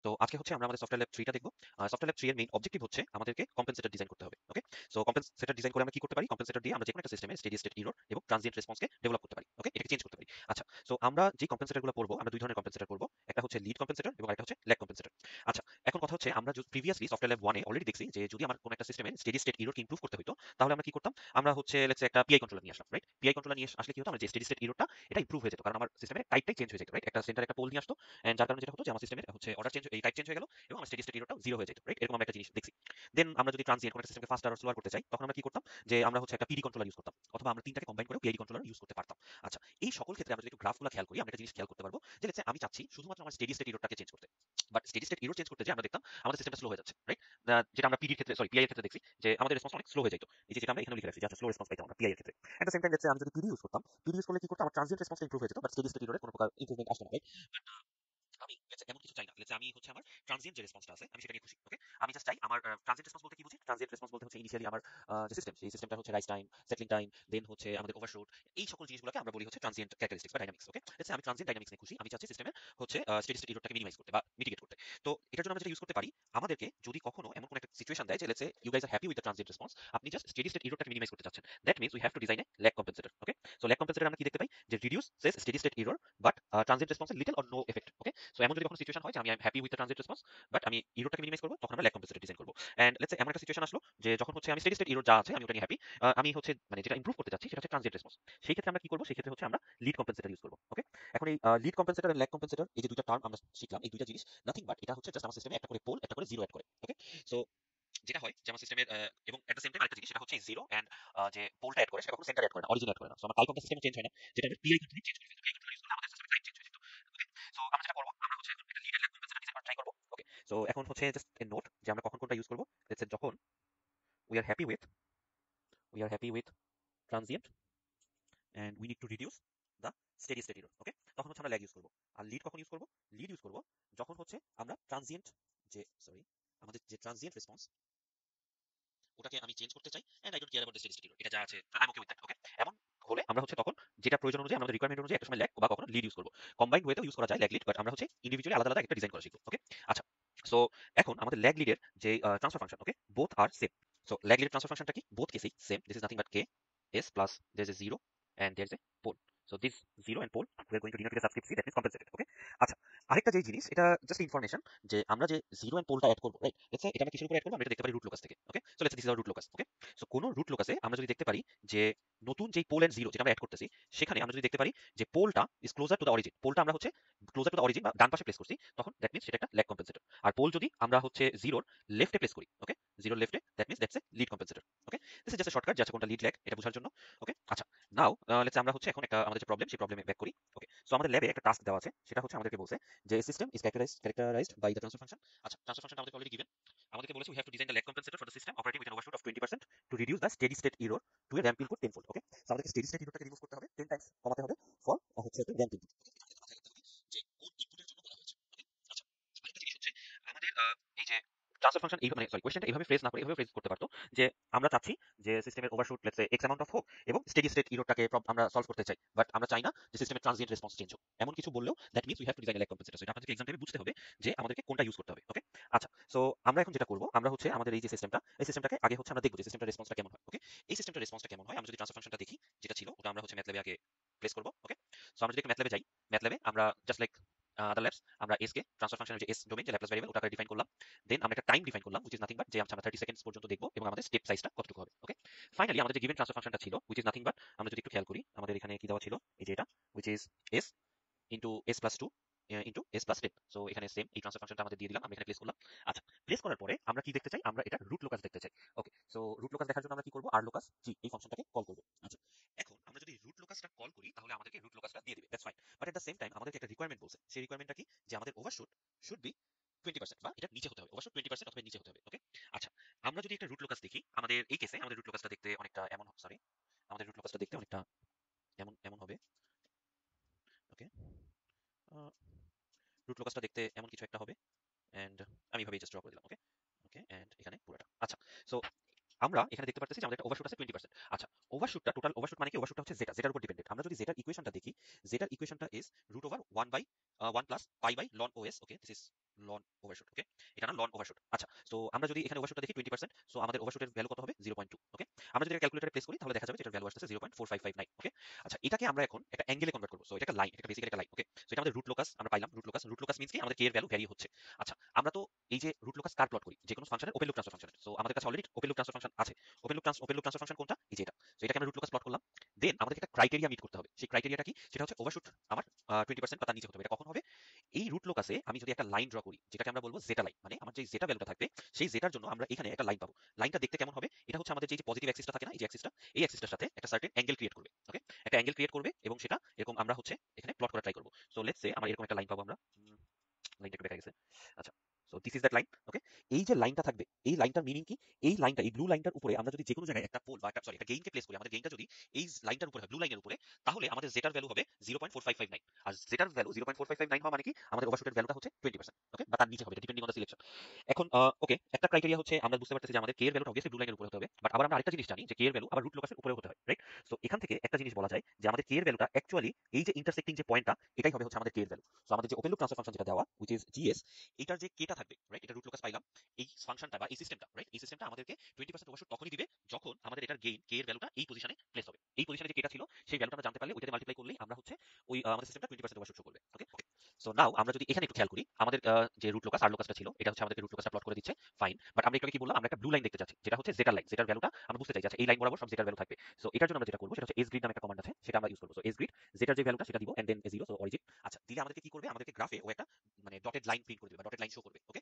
তো আজকে হচ্ছে আমরা আমাদের সফটওয়্যার ল্যাব 3টা দেখব। সফটওয়্যার ল্যাব 3 এর মেইন অবজেক্টিভ হচ্ছে আমাদেরকে কম্পেনসেটর ডিজাইন করতে হবে। ওকে? সো কম্পেনসেটর ডিজাইন করে আমরা কি করতে পারি? কম্পেনসেটর দিয়ে আমরা যেকোনো একটা সিস্টেমে স্টেডি স্টেট এরর এবং ট্রানজিয়েন্ট রেসপন্সকে ডেভেলপ করতে পারি। ওকে? এটাকে চেঞ্জ করতে পারি। আচ্ছা, সো আমরা যে কম্পেনসেটরগুলো পড়বো, আমরা দুই ধরনের কম্পেনসেটর পড়বো। একটা হচ্ছে লিড কম্পেনসেটর এবং আরেকটা হচ্ছে ল্যাগ কম্পেনসেটর। আচ্ছা, এখন কথা হচ্ছে আমরা প্রিভিয়াসলি সফটওয়্যার ল্যাব 1 এ অলরেডি দেখছি যে যদি আমার কোনো একটা সিস্টেমে স্টেডি স্টেট এররকে ইমপ্রুভ করতে হইতো, তাহলে আমরা কি করতাম? আমরা হচ্ছে লেটস সে একটা পিআই কন্ট্রোলার নিয়ে আসলাম, রাইট? পিআই কন্ট্রোলার নিয়ে আসলে কি হতো? আমার যে স্টেডি স্টেট এররটা এটা ইমপ্রুভ হয়ে যেত। কারণ আমার সিস্টেমের টাইপটাই চেঞ্জ হয়ে যেত, রাইট? একটা সেন্টারে একটা পোল নিয়ে আসতো এন্ড যার কারণে যেটা হতো যে আমার সিস্টেমের হচ্ছে অর্ডার চেঞ্জ এই টাইপ চেঞ্জ হয়ে গেল এবং আমার স্টেডি স্টেট এররটাও 0 হয়ে যেত, রাইট? এরকম আমরা একটা জিনিস দেখছি। দেন আমরা যদি ট্রানজিয়েন্ট কোনো একটা সিস্টেমকে ফাস্টার আর স্লোয়ার করতে চাই, তখন আমরা কি করতাম? যে আমরা হচ্ছে একটা পিডি কন্ট্রোলার ইউজ করতাম অথবা আমরা তিনটাকে কম্বাইন করে পিআইডি কন্ট্রোলার ইউজ করতে পারতাম। আচ্ছা, এই সকল ক্ষেত্রে আমরা যদি একটু গ্রাফগুলো খেয়াল করি, আমরা একটা জিনিস খেয়াল করতে পারবো যে লেটস সে আমি চাচ্ছি শুধুমাত্র আমার স্টেডি স্টেট এররটাকে চেঞ্জ করতে। But steady state error change করতে যে আমরা দেখতাম আমাদের সিস্টেমটা স্লো হয়ে যাচ্ছে, রাইট? যেটা আমরা পিডির ক্ষেত্রে সরি পিআই এর ক্ষেত্রে দেখছি যে আমাদের রেসপন্স অনেক স্লো হয়ে যেত। এই যে যেটা আমরা এখানে লিখে রাখছি যে আচ্ছা স্লো রেসপন্স পাইতাম আমরা পিআই এর ক্ষেত্রে। At the same time let's say আমি যদি পিডি ইউজ করতাম, পিডি ইউজ করলে কি করতাম? আমার ট্রানজিয়েন্ট রেসপন্সটা ইমপ্রুভ হয়ে যেত, বাট স্টেডি স্টেট এররে কোনো প্রকার ইমপ্রুভমেন্ট আসতো না, রাইট? আমি এমন কিছু চাই না। আমি হচ্ছে আমার ট্রানজিয়েন্ট যে রেসপন্সটা আছে আমি সেটা নিয়ে খুশি। ওকে? আমি জাস্ট চাই আমার ট্রানজিয়েন্ট রেসপন্স বলতে কি বুঝি? ট্রানজিয়েন্ট রেসপন্স বলতে হচ্ছে ইনিশিয়ালি আমার যে সিস্টেম সেই সিস্টেমটা হচ্ছে রাইজ টাইম, সেটলিং টাইম, দেন হচ্ছে আমাদের ওভারশুট, এই সকল জিনিসগুলোকে আমরা বলি হচ্ছে ট্রানজিয়েন্ট ক্যারেক্টারিস্টিক্স বা ডাইনামিক্স। ওকে? আমি ট্রানজিয়েন্ট ডাইনামিক্স নিয়ে খুশি। আমি চাচ্ছি সিস্টেমের হচ্ছে স্টেডি স্টেট এররটাকে মিনিমাইজ করতে বা মিটিগেট করতে। তো এটার জন্য আমরা যেটা ইউজ করতে পারি, আমাদেরকে যদি কখনো এমন কোনো একটা সিচুয়েশন দেয় যে let's say you guys are happy with the transient response, আপনি জাস্ট স্টেডি স্টেট এররটাকে মিনিমাইজ করতে চাচ্ছেন। That means we have to design a lag compensator. Okay? So lag compensator আমরা কি দেখতে পাই? যে reduces steady state error but transient রেসপন্সে little or no effect. Okay? So এমন যদি কোনো সিচুয়েশন হয় যে আমি happy with the transient response but আমি এররটাকে মিনিমাইজ করব, তখন আমরা ল্যাগ কম্পেনসেটর ডিজাইন করব। এন্ড লেটস সে এমন একটা সিচুয়েশন আসলো যে যখন হচ্ছে আমি স্টেডি স্টেট এরর যা আছে আমি ওটা নিয়ে হ্যাপি, আমি হচ্ছে মানে যেটা ইমপ্রুভ করতে চাচ্ছি সেটা হচ্ছে ট্রানজিয়েন্ট রেসপন্স। সেই ক্ষেত্রে আমরা কি করব? সেই ক্ষেত্রে হচ্ছে আমরা লিড কম্পেনসেটর ইউজ করব। ওকে? এখন এই লিড কম্পেনসেটর আর ল্যাগ কম্পেনসেটর এই যে দুইটা টার্ম আমরা শিখলাম, এই দুইটা জিনিস নাথিং বাট এটা হচ্ছে জাস্ট আমার সিস্টেমে একটা করে পোল একটা করে জিরো অ্যাড করে। ওকে? সো যেটা হয় যে আমার সিস্টেমের এবং এট দ্য সেম টাইম আরেকটা জিনিস সেটা হচ্ছে জিরো এন্ড যে পোলটা অ্যাড করে সেটা কখনো সেন্টার অ্যাড করে না, অরিজিন অ্যাড করে না। সো আমার type of the system change হয় না, যেটা আমি পিআই কন্ট্রোল চেঞ্জ করে ফেলতে পিআই কন্ট্রোল ইউজ করলে আমাদের সিস্টেমের টাইপ চেঞ্জ হয়ে যেত। ওকে? সো আমরা যেটা করব আমরা হচ্ছে এখন একটা লিড এর ল্যাগ কম্পেনসেটর ডিজাইন করা ট্রাই করব। ওকে? সো এখন হচ্ছে জাস্ট এ নোট যে আমরা কখন কোনটা ইউজ করব। লেটস সে যখন we are happy with we are happy with transient and we need to reduce the steady state error. ওকে? তখন হচ্ছে আমরা ল্যাগ ইউজ করব। আর লিড কখন ইউজ করব? লিড ইউজ করব যখন হচ্ছে আমরা ট্রানজিয়েন্ট যে সরি আমাদের যে ট্রানজিয়েন্ট রেসপন্স ওটাকে আমি চেঞ্জ করতে চাই and I don't care about the steady state error. এটা যা আছে I am okay with that. Okay? এমন হলে আমরা হচ্ছে তখন যেটা প্রয়োজন অনুযায়ী আমাদের রিকোয়ারমেন্ট অনুযায়ী একটা সময় ল্যাগ বা কখনো লিড ইউজ করব। কম্বাইন্ড ওয়েতেও ইউজ করা যায় ল্যাগ লিড, বাট আমরা হচ্ছে ইন্ডিভিজুয়ালি আলাদা আলাদা একটা ডিজাইন করা শিখব। ওকে? আচ্ছা, সো এখন আমাদের ল্যাগ লিডের যে transfer function, okay, both are same. So lag লিডের ট্রান্সফার ফাংশনটা কি? বোথ কেসেই same. This is nothing but K S plus there is a 0 and there is a pole. So this 0 and pole we are going to denote with a subscript c, that means compensated. Okay? আচ্ছা, আরেকটা যে জিনিস এটা just information যে আমরা যে 0 and পোলটা add করব, right? Let's say এটা আমরা কিসের উপর অ্যাড করব? আমরা এটা দেখতে পারি রুট লোকাস থেকে। Okay? So let's say this is our root locus. Okay? So কোন রুট লোকাসে আমরা যদি দেখতে পারি যে নতুন যেই পোল এন্ড 0 যেটা আমরা অ্যাড করতেছি, সেখানে আমরা যদি দেখতে পারি যে পোলটা is closer to the origin, পোলটা আমরা হচ্ছে ক্লোজার টু দ্য অরিজিন বা ডান পাশে প্লেস করছি, তখন দ্যাট মিন্স সেটা একটা ল্যাগ কম্পেনসেটর। আর পোল যদি আমরা হচ্ছে 0 এর লেফটে প্লেস করি, ওকে, 0 এর লেফটে, that means that's a lead compensator. Okay? This is just a shortcut যে আছে কোনটা লিড ল্যাগ এটা বোঝার জন্য। ওকে? আচ্ছা, নাও লেটস আমরা হচ্ছে এখন একটা আমাদের যে প্রবলেম সেই প্রবলেমে ব্যাক করি। ওকে? সো আমাদের ল্যাবে একটা টাস্ক দেওয়া আছে, সেটা হচ্ছে আমাদেরকে বলছে যে system is characterised by the transfer function. আচ্ছা, ট্রান্সফার ফাংশনটা আমাদেরকে অলরেডি গিভেন। আমাদেরকে বলেছে we have to design the lag compensator for the system operating with an overshoot of 20% to reduce the steady state error to a ramp input 10 volt. Okay? So আমাদেরকে steady state এররটাকে remove করতে হবে 10 Times কমাতে হবে for হচ্ছে ramp input. ওকে? এটা আমাদেরকে মাথায় রাখতে হবে যে কোন ইনপুটের জন্য বলা হয়েছে। ওকে? আচ্ছা, আরেকটা জিনিস হচ্ছে আমাদের এই যে ট্রান্সফার ফাংশন এই মানে সরি কোশ্চেনটা এইভাবে ফ্রেজ না করে এভাবে ফ্রেজ করতে পারতো যে আমরা চাচ্ছি যে সিস্টেমের overshoot let's say x amount of হোক এবং স্টেডি স্টেট এররটাকে আমরা সলভ করতে চাই, বাট আমরা চাই না যে সিস্টেমের ট্রানজিয়েন্ট রেসপন্স চেঞ্জ হোক। এমন কিছু বললেও that means we have to design a lag compensator. So এটা আপনাদেরকে এক্সাম টাইমে বুঝতে হবে যে আমাদেরকে কোনটা ইউজ করতে হবে। ওকে? আচ্ছা, সো আমরা এখন যেটা করব আমরা হচ্ছে আমাদের এই যে সিস্টেমটা এই সিস্টেমটাকে আগে হচ্ছে আমরা দেখব যে সিস্টেমটার রেসপন্সটা কেমন হয়। ওকে? এই সিস্টেমটার রেসপন্সটা কেমন হয় আমরা যদি ট্রান্সফার ফাংশনটা দেখি যেটা ছিল ওটা আমরা হচ্ছে ম্যাথল্যাবে আগে প্লেস করব। ওকে? সো আমরা যদি একটু ম্যাথল্যাবে যাই, ম্যাথল্যাবে আমরা জাস্ট লাইক দ্য ল্যাবস আমরা এস কে ট্রান্সফার ফাংশনের যে এস ডোমেইন যে ল্যাপ্লাস ভেরিয়েবল ওটাকে ডিফাইন করলাম। দেন আমরা একটা টাইম ডিফাইন করলাম which is nothing but যে আমরা 30 সেকেন্ডস পর্যন্ত দেখব এবং আমাদের স্টেপ সাইজটা কতটুকু হবে। ওকে? ফাইনালি আমাদের যে গিভেন ট্রান্সফার ফাংশনটা ছিল which is nothing but আমরা যদি একটু খেয়াল করি আমাদের এখানে কি দেওয়া ছিল এই যে এটা which is s into s plus 2 into s plus 10। So এখানে সেম এই ট্রান্সফার ফাংশনটা আমাদের দিয়ে দিলাম, আমি এখানে প্লেস করলাম। আচ্ছা, প্লেস করার পরে আমরা কি দেখতে চাই? আমরা এটা রুট লোকাস দেখতে চাই। ওকে? সো রুট লোকাস দেখার জন্য আমরা কি করব? আর লোকাস জি এই ফাংশনটাকে কল করব। আচ্ছা, এখন আমরা যদি রুট লোকাসটা কল করি তাহলে আমাদেরকে রুট লোকাসটা দিয়ে দিবে, that's fine. But at the same time আমাদেরকে একটা রিকোয়ারমেন্ট বলছে, সেই রিকোয়ারমেন্টটা কি? যে আমাদের ওভারশুট শুড বি 20% বা এটা নিচে হতে হবে, ওভারশুট 20% অথবা নিচে হতে হবে। ওকে? আচ্ছা, আমরা যদি একটা রুট লোকাস দেখি আমাদের এই কেসে আমাদের রুট লোকাসটা দেখতে অনেকটা এমন সরি আমাদের রুট লোকাসটা দেখতে অনেকটা এমন এমন হবে। ওকে? রুট লোকাসটা দেখতে এমন কিছু একটা হবে এন্ড আমি এভাবেই জাস্ট ড্র করে দিলাম। ওকে? ওকে, এন্ড এখানে পুরোটা। আচ্ছা, সো আমরা এখানে দেখতে পারতেছি যে আমাদের একটা ওভারশুট আছে 20%। আচ্ছা, ওভারশুটটা টোটাল ওভারশুট মানে কি? ওভারশুটটা হচ্ছে জেটার উপর ডিপেন্ডেন্ট। আমরা যদি জেটার ইকুয়েশনটা দেখি, জেটার ইকুয়েশনটা is √1 by 1 plus pi by ln OS. Okay? This is ln overshoot. Okay, এটা না লন ওভারশুট। আচ্ছা, সো আমরা যদি এখানে ওভারশুটটা দেখি 20%, সো আমাদের ওভারশুটের ভ্যালু কত হবে? 0.2। ওকে, আমরা যদি ক্যালকুলেটরে প্লেস করি তাহলে দেখা যাবে যে এটার ভ্যালু আসছে 0.4559। ওকে, আচ্ছা, এটাকে আমরা এখন একটা অ্যাঙ্গেলে কনভার্ট করব। সো এটা একটা লাইন, এটা বেসিক্যালি একটা লাইন। ওকে, সো এটা আমাদের রুট লোকাস আমরা পাইলাম। রুট লোকাস মিন্স কি আমাদের কে এর ভ্যালু ভ্যারি হচ্ছে। আচ্ছা, আমরা তো এই যে রুট লোকাস কার প্লট করি যে কোনো ফাংশনের ওপেন লুপ ট্রান্সফার ফাংশনের। সো আমাদের কাছে already open loop transfer function আছে। ওপেন লুপ ট্রান্সফার ফাংশন কোনটা? এই যে এটা। সো এটাকে আমরা রুট লোকাস প্লট করলাম। দেন আমাদেরকে একটা ক্রাইটেরিয়া মিট করতে হবে। সেই ক্রাইটেরিয়াটা কি? সেটা হচ্ছে ওভারশুট আমার 20% বা তার নিচে হতে হবে। এটা কখন হবে? এই রুট লোকাসে আমি যদি একটা লাইন ড্র করি যেটাকে আমরা বলবো জেটা লাইন, মানে আমার যে জেটা ভ্যালুটা থাকবে সেই জেটার জন্য আমরা এখানে একটা লাইন পাবো। লাইনটা দেখতে কেমন হবে? এটা হচ্ছে আমাদের যে পজিটিভ অ্যাক্সিসটা থাকে না, এই যে অ্যাক্সিসটা, এই অ্যাক্সিসটার সাথে একটা সার্টেন অ্যাঙ্গেল ক্রিয়েট করবে। ওকে, একটা অ্যাঙ্গেল ক্রিয়েট করবে এবং সেটা এরকম আমরা হচ্ছে এখানে প্লট করা ট্রাই করব। সো লেটস সে আমরা এরকম একটা লাইন পাবো আমরা। লাইনটা একটু দেখা গেছে। আচ্ছা, so this is that line. Okay, এই যে লাইনটা থাকবে, এই লাইনটার মিনিং কি? এই লাইনটা, এই ব্লু লাইনটার উপরে আমরা যদি যে কোনো জায়গায় একটা পোল বা একটা একটা গেইনকে প্লেস করি, আমাদের গেইনটা যদি এই লাইনটার উপরে হয়, ব্লু লাইনের উপরে, তাহলে আমাদের জেটার ভ্যালু হবে 0.4559। আর জেটার ভ্যালু 0.4559 হওয়া মানে কি? আমাদের ওভারশুটের ভ্যালুটা হচ্ছে 20%। ওকে, বা তার নিচে হবে, ডিপেন্ডিং অন দ্য সিলেকশন। এখন ওকে, একটা ক্রাইটেরিয়া হচ্ছে আমরা বুঝতে পারতেছি যে আমাদের কে এর ভ্যালুটা অবভিয়াসলি ব্লু লাইনের উপরে হতে হবে, বাট আবার আমরা আরেকটা জিনিস জানি যে কে এর ভ্যালু আবার রুট লোকাসের উপরে হতে হয়, রাইট? সো এখান থেকে একটা জিনিস বলা যায় যে আমাদের কে এর ভ্যালুটা অ্যাকচুয়ালি এই যে ইন্টারসেক্টিং যে পয়েন্টটা, এটাই হবে হচ্ছে আমাদের কে এর ভ্যালু। সো আমাদের যে ওপেন লুপ ট্রান্সফার ফাংশন যেটা দেওয়া, which is GS, এটার যে কেটা থাকবে, রাইট? এটা রুট লোকাস পাইলাম। এই ফাংশনটা বা এই সিস্টেমটা, রাইট? এই সিস্টেমটা আমাদেরকে 20% ওভারশুট তখনই দিবে যখন আমাদের এটার গেইন কে এর ভ্যালুটা এই পজিশনে প্লেস হবে। এই পজিশনে যে কেটা ছিল সেই ভ্যালুটা আমরা জানতে পারলে ওইটাতে মাল্টিপ্লাই করলেই আমরা হচ্ছে ওই আমাদের সিস্টেমটা 20% ওভারশুট শো করবে। ওকে, সো নাও আমরা যদি এখানে একটু খেয়াল করি, আমাদের যে রুট লোকাস আর লোকাসটা ছিল, এটা হচ্ছে আমাদেরকে রুট লোকাসটা প্লট করে দিচ্ছে, ফাইন। বাট আমরা একটু আগে কি বললাম? আমরা একটা ব্লু লাইন দেখতে চাচ্ছি যেটা হচ্ছে জেটার লাইন। জেটার ভ্যালুটা আমরা বুঝতে চাই যে আচ্ছা এই লাইন বরাবর সব জেটার ভ্যালু থাকবে। সো এটার জন্য আমরা যেটা করব সেটা হচ্ছে এস গ্রিড নামে একটা কমান্ড আছে, সেটা আমরা ইউজ করব। সো এস গ্রিড, জেটার যে ভ্যালুটা সেটা দিব and then zero, so origin. আচ্ছা, দিলে আমাদেরকে কি করবে? আমাদেরকে গ্রাফে ও একটা মানে ডটেড লাইন প্রিন্ট করে দিবে বা ডটেড লাইন শো করবে। ওকে,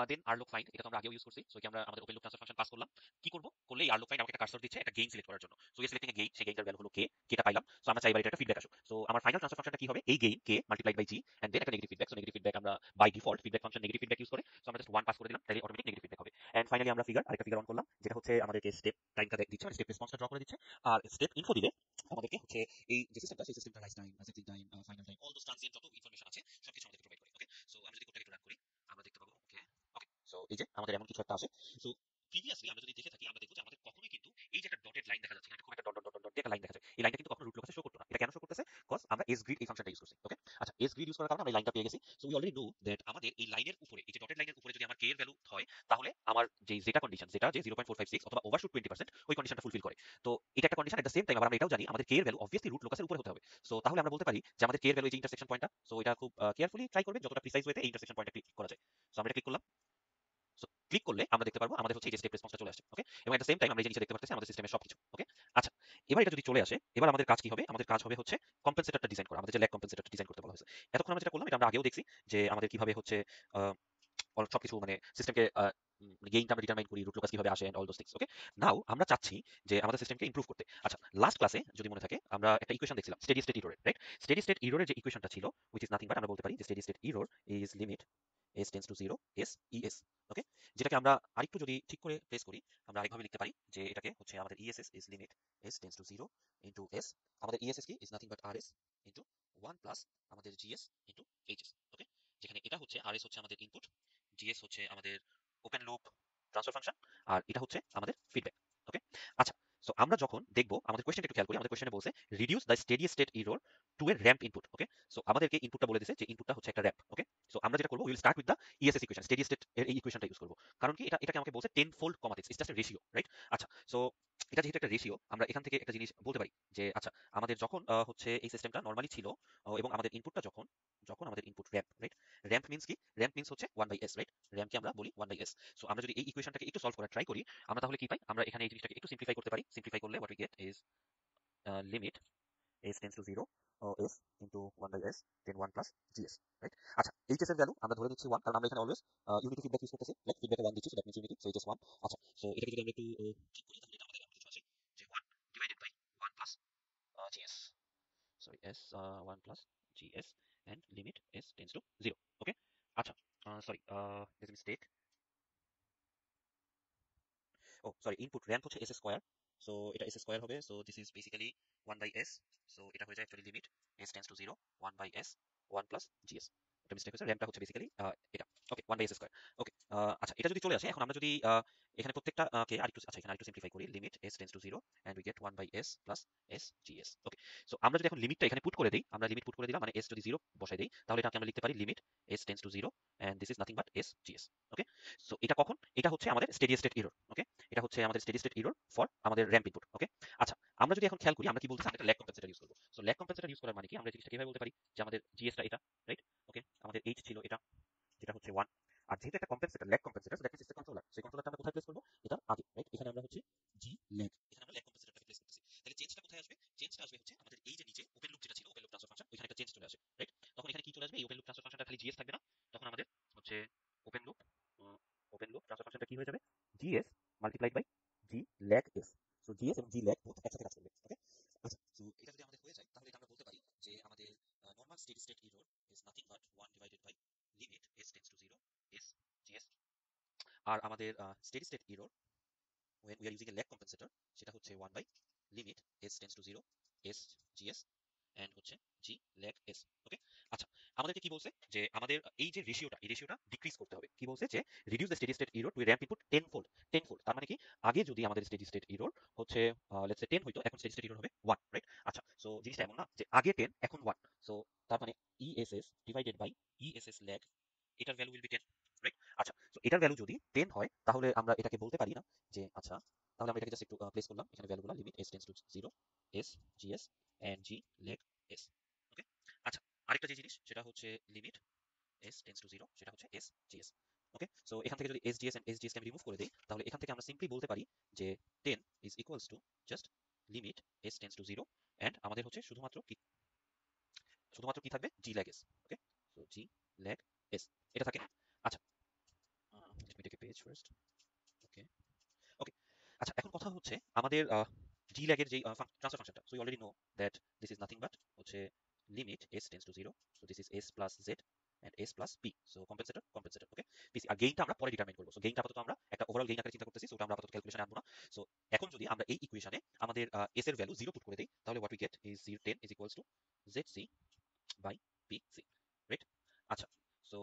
দেন আর লুক ফাইন্ড, এটা তো আমরা আগেও ইউজ করছি। সো কি আমরা আমাদের open loop transfer function pass করলাম। কি করব? করলে এই আর লুক ফাইন্ড আমাকে একটা কার্সর দিচ্ছে একটা গেইন সিলেক্ট করার জন্য। সো এই সিলেক্টিং এ গেইন, সেই গেইনটার ভ্যালু হলো কে, কেটা পাইলাম। সো আমরা চাই এবার এটা একটা ফিডব্যাক আসুক। সো আমার ফাইনাল ট্রান্সফার ফাংশনটা কি হবে? এই গেইন কে multiplied by G and then একটা negative feedback. So negative feedback আমরা by default feedback function negative feedback use করে, সো আমরা জাস্ট 1 পাস করে দিলাম, তাহলে অটোমেটিক নেগেটিভ ফিডব্যাক হবে। এন্ড ফাইনালি আমরা আরেকটা ফিগার অন করলাম যেটা হচ্ছে আমাদেরকে স্টেপ টাইমটা দিচ্ছে, মানে স্টেপ রেসপন্সটা ড্র করে দিচ্ছে। আর স্টেপ ইনফো দিলে আমাদেরকে হচ্ছে এই যে সিস্টেমটা, সেই সিস্টেমটা rise time, setting time, final time, all দোস ট্রানজিয়েন্ট যত ইনফরমেশন আছে সবকিছু আমাদেরকে প্রোভাইড করে। ওকে, সো আমরা যদি কোডটাকে একটু রান করি আমরা দেখতে পাবো। ওকে, ওকে, সো এই যে আমাদের এমন কিছু একটা আছে। সো প্রিভিয়াসলি আমরা যদি দেখে থাকি আমরা দেখবো যে আমাদের কখনোই কিন্তু এই যে একটা ডটেড লাইন দেখা যাচ্ছে, খুব একটা ডট ডট ডট ডট একটা লাইন দেখা যাচ্ছে, এই লাইনটা কিন্তু কখনো রুট লোকাসে শো করতো না। এটা কেন শো করতেছে? কজ আমরা এস গ্রিড এই ফাংশনটা ইউজ করছি। ওকে, আচ্ছা, এস গ্রিড ইউজ করার কারণে আমরা এই লাইনটা পেয়ে গেছি। So we already know that আমাদের এই লাইনের উপরে, এই যে ডটেড লাইনের উপরে যদি আমার কে এর ভ্যালু হয়, তাহলে আমার যে জেটা কন্ডিশন, যেটা যে 0.456 অথবা ওভারশুট 20%, ওই কন্ডিশনটা ফুলফিল করে। তো এটা একটা condition. At the same time আবার আমরা এটাও জানি আমাদের কে এর ভ্যালু অবভিয়াসলি রুট লোকাসের উপরে হতে হবে। সো তাহলে আমরা বলতে পারি যে আমাদের কে এর ভ্যালু এই যে ইন্টারসেকশন পয়েন্টটা, সো এটা খুব কেয়ারফুলি ট্রাই করবেন যতটা প্রিসাইজ ওয়েতে এই ইন্টারসেকশন পয়েন্টটা ক্লিক করা যায়। সো আমরা এটা ক্লিক করলাম। সো ক্লিক করলে আমরা দেখতে পারবো আমাদের হচ্ছে এই যে স্টেপ রেসপন্সটা চলে আসছে। ওকে, এবং এট দ্য সেম টাইম আমরা এই যে নিচে দেখতে পাচ্ছি আমাদের সিস্টেমের সবকিছু। ওকে, আচ্ছা, এবার এটা যদি চলে আসে, এবার আমাদের কাজ কি হবে? আমাদের কাজ হবে হচ্ছে কম্পেনসেটরটা ডিজাইন করা, আমাদের যে ল্যাগ কম্পেনসেটরটা ডিজাইন করতে বলা হয়েছে। এতক্ষণ আমরা যেটা করলাম এটা আমরা আগেও দেখছি যে আমাদের কিভাবে হচ্ছে আহ, সবকিছু মানে সিস্টেমকে গেইনটা আমরা ডিটারমাইন করি, রুট লোকাস কিভাবে আসে এন্ড অল দোস থিংস। ওকে, নাও আমরা চাচ্ছি যে আমাদের সিস্টেমকে ইমপ্রুভ করতে। আচ্ছা, লাস্ট ক্লাসে যদি মনে থাকে আমরা একটা ইকুয়েশন দেখছিলাম স্টেডি স্টেট ইররের, রাইট? স্টেডি স্টেট ইররের যে ইকুয়েশনটা ছিল, which is nothing but আমরা বলতে পারি যে steady state error is limit s tends to 0 s e s। ওকে, যেটাকে আমরা আরেকটু যদি ঠিক করে প্লেস করি আমরা আরেকভাবে লিখতে পারি যে এটাকে হচ্ছে আমাদের ESS is limit s tends to 0 into s। আমাদের ESS কি is nothing but rs into 1 plus আমাদের GS ইনটু HS। ওকে, যেখানে এটা হচ্ছে rs হচ্ছে আমাদের ইনপুট, GS হচ্ছে আমাদের ওপেন লুপ ট্রান্সফার ফাংশন, আর এটা হচ্ছে আমাদের ফিডব্যাক। ওকে, আচ্ছা, সো আমরা যখন দেখবো আমাদের কোয়েশ্চেনটা একটু খেয়াল করি, আমাদের কোয়েশ্চেনে বলছে reduce the steady state error to a ramp input. Okay, so আমাদেরকে ইনপুটটা বলে দিয়েছে যে ইনপুটটা হচ্ছে একটা র‍্যাম্প। ওকে, সো আমরা যেটা করবো will start with the ESS equation, steady state এর এই ইকুয়েশনটা ইউজ করবো। কারণ কি এটাকে আমাকে বলছে 10 ফোল্ড কমাতে, it's just a ratio, right? আচ্ছা, সো এটা যেহেতু একটা রেশিও আমরা এখান থেকে একটা জিনিস বলতে পারি যে আচ্ছা, আমাদের যখন হচ্ছে এই সিস্টেমটা নরমালি ছিল এবং আমাদের ইনপুটটা যখন যখন আমাদের input ramp, right? Ramp means কি? র‍্যাম্প মিন্স হচ্ছে 1/s, রাইট? র‍্যাম্পকে আমরা বলি 1/s। সো আমরা যদি এই ইকুয়েশনটাকে একটু সলভ করার ট্রাই করি আমরা তাহলে কি পাই? আমরা এখানে এই জিনিসটাকে একটু সিম্পলিফাই করতে পারি। সিম্পলিফাই করলে what we get is limit s tends to 0 s into 1 by s then 1 plus gs, right? আচ্ছা, hs এর ভ্যালু আমরা ধরে নিচ্ছি 1 কারণ আমরা এখানে অলওয়েজ ইউনিটি ফিডব্যাক ইউজ করতেছি, লাইক ফিডব্যাকে 1 দিচ্ছি, so that means unity, so hs 1। আচ্ছা, সো এটাকে যদি আমরা একটু ঠিক করি তাহলে এটা আমাদের এমন কিছু আসে যে 1 divided by 1 plus gs, sorry, s 1 plus gs and limit s tends to 0। Okay, আচ্ছা, সরি, there's a mistake। ও সরি, ইনপুট র‍্যাম্প হচ্ছে s স্কয়ার, সো এটা s স্কয়ার হবে। So this is basically 1 by s, so এটা হয়ে যায় actually limit s tends to 0 1 by s 1 plus gs। এটা mistake হয়েছে, র‍্যাম্পটা হচ্ছে বেসিক্যালি এটা। Okay, 1 by s square. Okay, আচ্ছা, এটা যদি চলে আসে এখন আমরা যদি এখানে প্রত্যেকটা কে আরেকটু আচ্ছা এখানে আরেকটু সিম্পলিফাই করি limit s tends to 0 and we get 1 by s plus s gs okay so আমরা যদি এখন লিমিটটা এখানে পুট করে দেই আমরা লিমিট পুট করে দিলাম মানে s যদি 0 বসাই দেই তাহলে এটাকে আমরা লিখতে পারি limit s tends to 0 and this is nothing but s gs okay so এটা কখন এটা হচ্ছে আমাদের স্টেডি স্টেট এরর ওকে এটা হচ্ছে আমাদের স্টেডি স্টেট এরর ফর আমাদের র‍্যাম্প ইনপুট ওকে আচ্ছা আমরা যদি এখন খেয়াল করি আমরা কি বলতেছি আমরা একটা ল্যাগ কম্পেনসেটর ইউজ করব সো ল্যাগ কম্পেনসেটর ইউজ করার মানে কি আমরা জিনিসটা কিভাবে বলতে পারি যে আমাদের gs টা এটা রাইট ওকে আমাদের h ছিল এটা যেটা হচ্ছে 1 আর যেহেতু একটা compensator lag compensator that means it's controller সেই কন্ট্রোলারটা আমরা কোথায় প্লেস করব এটা আগে রাইট এখানে আমরা হচ্ছে জি ল্যাগ এখানে আমরা ল্যাগ কম্পেনসেটরটাকে প্লেস করতেছি তাহলে চেঞ্জটা কোথায় আসবে চেঞ্জটা আসবে হচ্ছে আমাদের এই যে নিচে ওপেন লুপ যেটা ছিল ওপেন লুপ ট্রান্সফার ফাংশন ওখানে একটা চেঞ্জ চলে আসে রাইট তখন এখানে কি চলে আসবে এই ওপেন লুপ ট্রান্সফার ফাংশনটা খালি জিএস থাকবে না তখন আমাদের হচ্ছে ওপেন লুপ ট্রান্সফার ফাংশনটা কি হয়ে যাবে GS multiplied by G lag S so GS এবং জি ল্যাগ বোথ একসাথে কাজ করবে ওকে আচ্ছা সো এটা যদি আমাদের হয়ে যায় তাহলে এটা আমরা বলতে পারি যে আমাদের normal steady state error is nothing but 1 divided by limit s tends to 0 s gs আর আমাদের steady state error when we are using a lag compensator সেটা হচ্ছে 1 by limit s tends to 0 s gs and হচ্ছে g lag s okay আচ্ছা আমাদেরকে কি বলছে যে আমাদের এই যে রেশিওটা এই রেশিওটা ডিক্রিজ করতে হবে কি বলছে যে reduce the steady state error to ramp input 10 fold 10 fold তার মানে কি আগে যদি আমাদের স্টেডি স্টেট এরর হচ্ছে লেটস সে 10 হইতো এখন স্টেডি স্টেট এরর হবে 1 রাইট আচ্ছা সো জিনিসটা এমন না যে আগে 10 এখন 1 সো তার মানে ESS divided by ESS lag এটার ভ্যালু উইল বি 10 রাইট আচ্ছা সো এটার ভ্যালু যদি 10 হয় তাহলে আমরা এটাকে বলতে পারি না যে আচ্ছা তাহলে আমরা এটাকে জাস্ট একটু প্লেস করলাম এখানে ভ্যালুগুলো limit s tends to 0 s gs and g leg s okay আচ্ছা আরেকটা যে জিনিস সেটা হচ্ছে লিমিট s টেন্ডস টু 0 সেটা হচ্ছে s gs ওকে সো এখান থেকে যদি s gs and s gs কে আমি রিমুভ করে দেই তাহলে এখান থেকে আমরা সিম্পলি বলতে পারি যে 10 is equals two just limit s tends to 0 and আমাদের হচ্ছে শুধুমাত্র কি থাকবে g leg s okay so g leg s এটা থাকে আচ্ছা let me take a page first ওকে ওকে আচ্ছা এখন কথা হচ্ছে আমাদের জি ল্যাগের যে ট্রান্সফার ফাংশনটা so you already know that this is nothing but হচ্ছে limit s tends to 0 so this is s plus z and s plus p so compensator okay PC আর গেইনটা আমরা পরে ডিটারমাইন করব সো গেইনটা আপাতত আমরা একটা ওভারঅল গেইন আকারে চিন্তা করতেছি সো ওটা আমরা আপাতত ক্যালকুলেশনে আনবো না সো এখন যদি আমরা এই ইকুয়েশনে আমাদের s এর ভ্যালু 0 পুট করে দেই তাহলে what we get is 10 is equals to zc by pc right আচ্ছা সো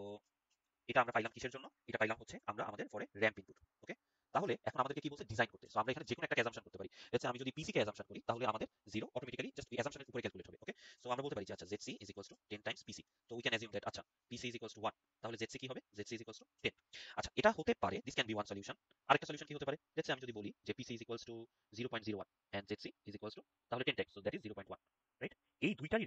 এটা আমরা পাইলাম কিসের জন্য এটা পাইলাম হচ্ছে আমরা আমাদের পরে র‍্যাম্প ইনপুট ওকে তাহলে এখন আমাদেরকে কি বলছে ডিজাইন করতে সো আমরা এখানে যে কোনো একটা অ্যাজাম্পশন করতে পারি লেটস আমি যদি পিসি কে অ্যাজাম্পশন করি তাহলে আমাদের 0 অটোমেটিক্যালি জাস্ট এই অ্যাজাম্পশনের উপরে ক্যালকুলেট হবে ওকে সো আমরা বলতে পারি যে আচ্ছা zc is equals to 10 times PC তো উই ক্যান অ্যাজিউম দ্যাট আচ্ছা পিসি ইজ ইকুয়ালস টু 1 তাহলে zc কি হবে zc ইজ ইকুয়ালস টু 10 আচ্ছা এটা হতে পারে this can be one solution আরেকটা সলিউশন কি হতে পারে লেটস আমি যদি বলি যে PC is equals to 0.01 and zc is equals to তাহলে 10 times so that is 0.1 right এই দুইটারই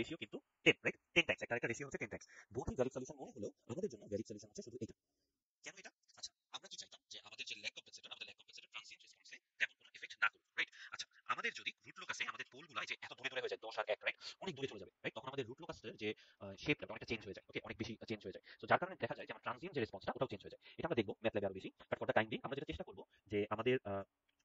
রেশিও কিন্তু 10 রাইট 10 টাইমস একটা রেশিও হচ্ছে 10 টাইমস বোথই ভ্যালিড সলিউশন মনে হলেও আমাদের জন্য ভ্যালিড সলিউশন হচ্ছে শুধু এটা কেন এটা আচ্ছা আমরা কি চাইতাম যে আমাদের যে ল্যাগ কম্পেনসেটর আমাদের ল্যাগ কম্পেনসেটর ট্রান্সিয়েন্ট রেসপন্সে তেমন কোনো এফেক্ট না করুক রাইট আচ্ছা আমাদের যদি রুট লোকাসে আমাদের পোলগুলো যে এত দূরে দূরে হয়ে যায় 10 আর 1 রাইট অনেক দূরে চলে যাবে রাইট তখন আমাদের রুট লোকাসের যে শেপটা অনেকটা চেঞ্জ হয়ে যায় ওকে অনেক বেশি চেঞ্জ হয়ে যায় সো যার কারণে দেখা যায় যে আমার ট্রান্সিয়েন্ট যে রেসপন্সটা ওটাও চেঞ্জ হয়ে যায় এটা আমরা দেখবো ম্যাথ আরো বেশি but for the time being আমরা যেটা চেষ্টা করবো যে আমাদের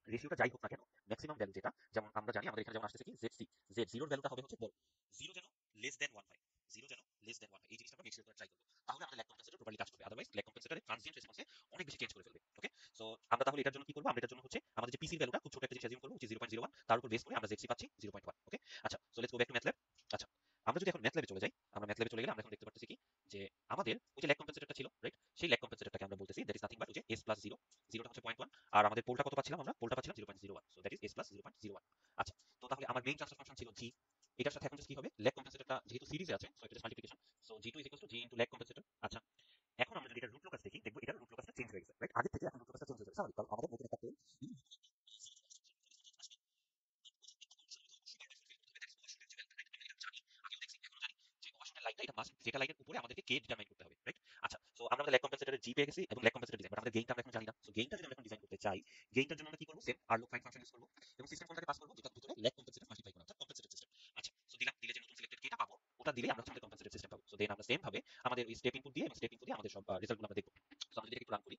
রেশিওটা যাই হোক না কেন ম্যাক্সিমাম ভ্যালু যেটা যেমন আমরা জানি আমাদের এখানে যেমন আসতেছে কি জেড জিরোর ভ্যালুটা হবে হচ্ছে বড় জিরো যেন লেস দেন 1 হয় জিরো যেন লেস দেন 1 হয় এই জিনিসটা আমরা মেক শিওর করে ট্রাই করবো তাহলে আমাদের ল্যাগ কম্পেনসেটর প্রপারলি কাজ করবে আদারওয়াইজ ল্যাগ কম্পেনসেটরের ট্রান্সিয়েন্ট রেসপন্সে অনেক বেশি চেঞ্জ করে ফেলবে ওকে সো আমরা তাহলে এটার জন্য কি করবো আমরা এটার জন্য হচ্ছে আমাদের যে পিসির ভ্যালুটা খুব ছোট একটা জিনিস অ্যাজিউম করবো যে 0.01 তার উপর বেস করে আমরা জেডসি পাচ্ছি 0.1 ওকে আচ্ছা so let's go back to MATLAB আচ্ছা আমরা যদি এখন ম্যাথল্যাবে চলে যাই আমরা ম্যাথল্যাবে চলে গেলে আমরা এখন দেখতে পাচ্ছি কি যে আমাদের ওই যে ল্যাগ কম্পেনসেটরটা ছিল রাইট সেই ল্যাগ কম্পেনসেটরটাকে আমরা বলতেছি দ্যাট ইজ নাথিং বাট ওই যে s প্লাস 0 জিরোটা হচ্ছে 0.1 আর আমাদের পোলটা কত পাচ্ছিলাম আমরা পোলটা পাচ্ছিলাম 0.01 so that is s plus 0.01 আচ্ছা তো তাহলে আমার মেইন ট্রান্সফার ফাংশন ছিল g এটার সাথে এখন জাস্ট কি হবে ল্যাগ কম্পেনসেটরটা যেহেতু সিরিজে আছে সো এটা just multiplication so g2 is equals to g into lag compensator আচ্ছা এখন আমরা যদি এটা রুট লোকাস দেখি দেখবো এটা রুট লোকাসটা চেঞ্জ হয়ে গেছে রাইট আগে থেকে এখন রুট লোকাসটা চেঞ্জ হয়ে গেছে স্বাভাবিক কারণ আমাদের নতুন একটা পোল যেটা লাইনের উপরে আমাদেরকে কে ডিটারমাইন করতে হবে রাইট আচ্ছা সো আমরা ল্যাগ কম্পেনসেটরের জি পেয়ে গেছি এবং ল্যাগ কম্পেনসেটর ডিজাইন বাট আমাদের গেইনটা আমরা এখন জানি না সো গেইনটা যদি আমরা এখন ডিজাইন করতে চাই গেইনটার জন্য আমরা কি করব সেম আর লুক ফাইন্ড ফাংশন ইউজ করব এবং সিস্টেম কলটাকে পাস করব যেটা ভিতরে ল্যাগ কম্পেনসেটর মাল্টিপ্লাই করা অর্থাৎ কম্পেনসেটর সিস্টেম আচ্ছা সো দিলে যে নতুন সিলেক্টেড কেটা পাবো ওটা দিলে আমরা আমাদের কম্পেনসেটর সিস্টেম পাবো সো দেন আমরা সেম ভাবে আমাদের ওই স্টেপ ইনপুট দিয়ে এবং স্টেপ ইনপুট দিয়ে আমাদের সব রেজাল্টগুলো আমরা দেখব সো আমরা যদি একটু রান করি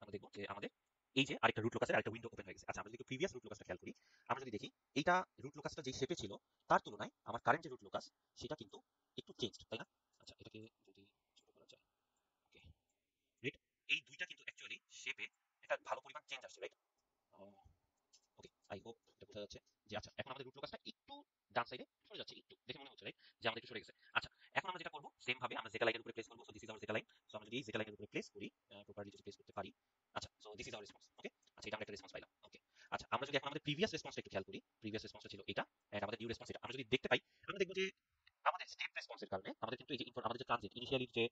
আমরা দেখব যে আমাদের এই যে আরেকটা রুট লোকাসের আরেকটা উইন্ডো ওপেন হয়ে গেছে আচ্ছা আমরা যদি প্রিভিয়াস রুট লোকাসটা খেয়াল করি আমরা যদি দেখি এইটা রুট লোকাসটা যে শেপে ছিল তার তুলনায় আমার কারেন্ট যে রুট লোকাস সেটা কিন্তু একটু চেঞ্জড তাই না আচ্ছা এটাকে যদি ছোট করা যায় ওকে রাইট এই দুইটা কিন্তু অ্যাকচুয়ালি শেপে একটা ভালো পরিমাণ চেঞ্জ আসছে রাইট ওকে আই হোপ এটা বোঝা যাচ্ছে যে আচ্ছা এখন আমাদের রুট লোকাসটা একটু ডান সাইডে সরে যাচ্ছে একটু দেখে মনে হচ্ছে রাইট যে আমাদের একটু সরে গেছে আচ্ছা এখন আমরা যেটা করব সেম ভাবে আমরা জেটা লাইনের উপরে প্লেস করব। So this is our zeta line. So আমরা যদি এই জেটা লাইনের উপরে প্লেস করি, প্রপারলি যদি প্লেস করতে পারি, আচ্ছা so this is our response. Okay, আচ্ছা এটা আমরা একটা রেসপন্স পাইলাম। ওকে, আচ্ছা আমরা যদি এখন আমাদের প্রিভিয়াস রেসপন্সটা একটু খেয়াল করি, প্রিভিয়াস রেসপন্সটা ছিল এটা এন্ড আমাদের নিউ রেসপন্স এটা, আমরা যদি দেখতে পাই, আমরা দেখব যে আমাদের স্টেপ রেসপন্সের কারণে আমাদের কিন্তু এই যে আমাদের যে ট্রানজিট ইনিশিয়ালি যে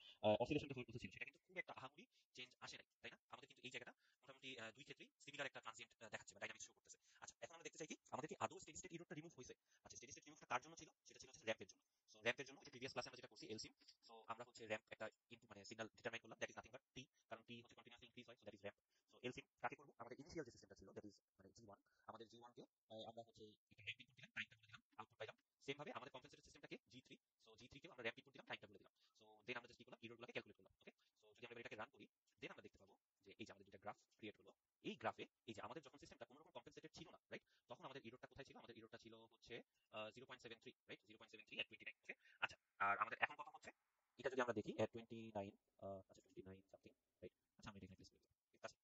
অসিলেশনটা হওয়ার কথা ছিল সেটা কিন্তু খুব একটা আহামরি চেঞ্জ আসে নাই, তাই না? আমাদের কিন্তু এই জায়গাটা মোটামুটি দুই ক্ষেত্রেই সিমিলার একটা ট্রানজিয়েন্ট দেখাচ্ছে বা ডাইনামিক্স শো করতেছে। আচ্ছা এখন আমরা দেখতে চাই কি আমাদের কি আদৌ স্টেডি স্টেট ইররটা রিমুভ হয়েছে? আচ্ছা স্টেডি স্টেট রিমুভটা কার জন্য ছিল? সেটা ছিল হচ্ছে র‍্যাম্পের জন্য। সো র‍্যাম্পের জন্য যে প্রিভিয়াস ক্লাসে আমরা যেটা করছি এলসিম, সো আমরা হচ্ছে র‍্যাম্প একটা ইনপুট মানে সিগন্যাল ডিটারমাইন করলাম, that is nothing but T, কারণ টি হচ্ছে কন্টিনিউয়াসলি ইনক্রিজ হয়, so that is ramp. So lsim কাকে করব? আমাদের ইনিশিয়াল যে সিস্টেমটা ছিল দ্যাট ইজ মানে জি1, আমাদের জি1 কে আমরা হচ্ছে একটা র‍্যাম্প ইনপুট দিলাম, টাইমটা বলে দিলাম, আউটপুট পাইলাম। সেম ভাবে আমাদের কম্পেনসেটর সিস্টেমটাকে জি3, সো জি3 কেও আমরা র‍্যাম্প ইনপুট দিলাম, টাইমটা বলে দিলাম। সো দেন আমরা জাস্ট কি করলাম, ইররগুলোকে ক্যালকুলেট করলাম। ওকে, সো যদি আমরা এটাকে রান করি, দেন আমরা দেখতে পাবো যে এই যে আমাদের দুইটা গ্রাফ ক্রিয়েট হলো। এই গ্রাফে এই যে আমাদের যখন সিস্টেমটা কোনো রকম কম্পেনসেটেড ছিল না, রাইট, তখন আমাদের ইররটা কোথায় ছিল? আমাদের ইররটা ছিল হচ্ছে 0.73, রাইট, 0.73 এট 29। ওকে, আচ্ছা আর আমাদের এখন কত হচ্ছে? এটা যদি আমরা দেখি এট 29, আচ্ছা 29 সামথিং, রাইট, আচ্ছা আমরা এখানে প্লেস করে দিলাম। আচ্ছা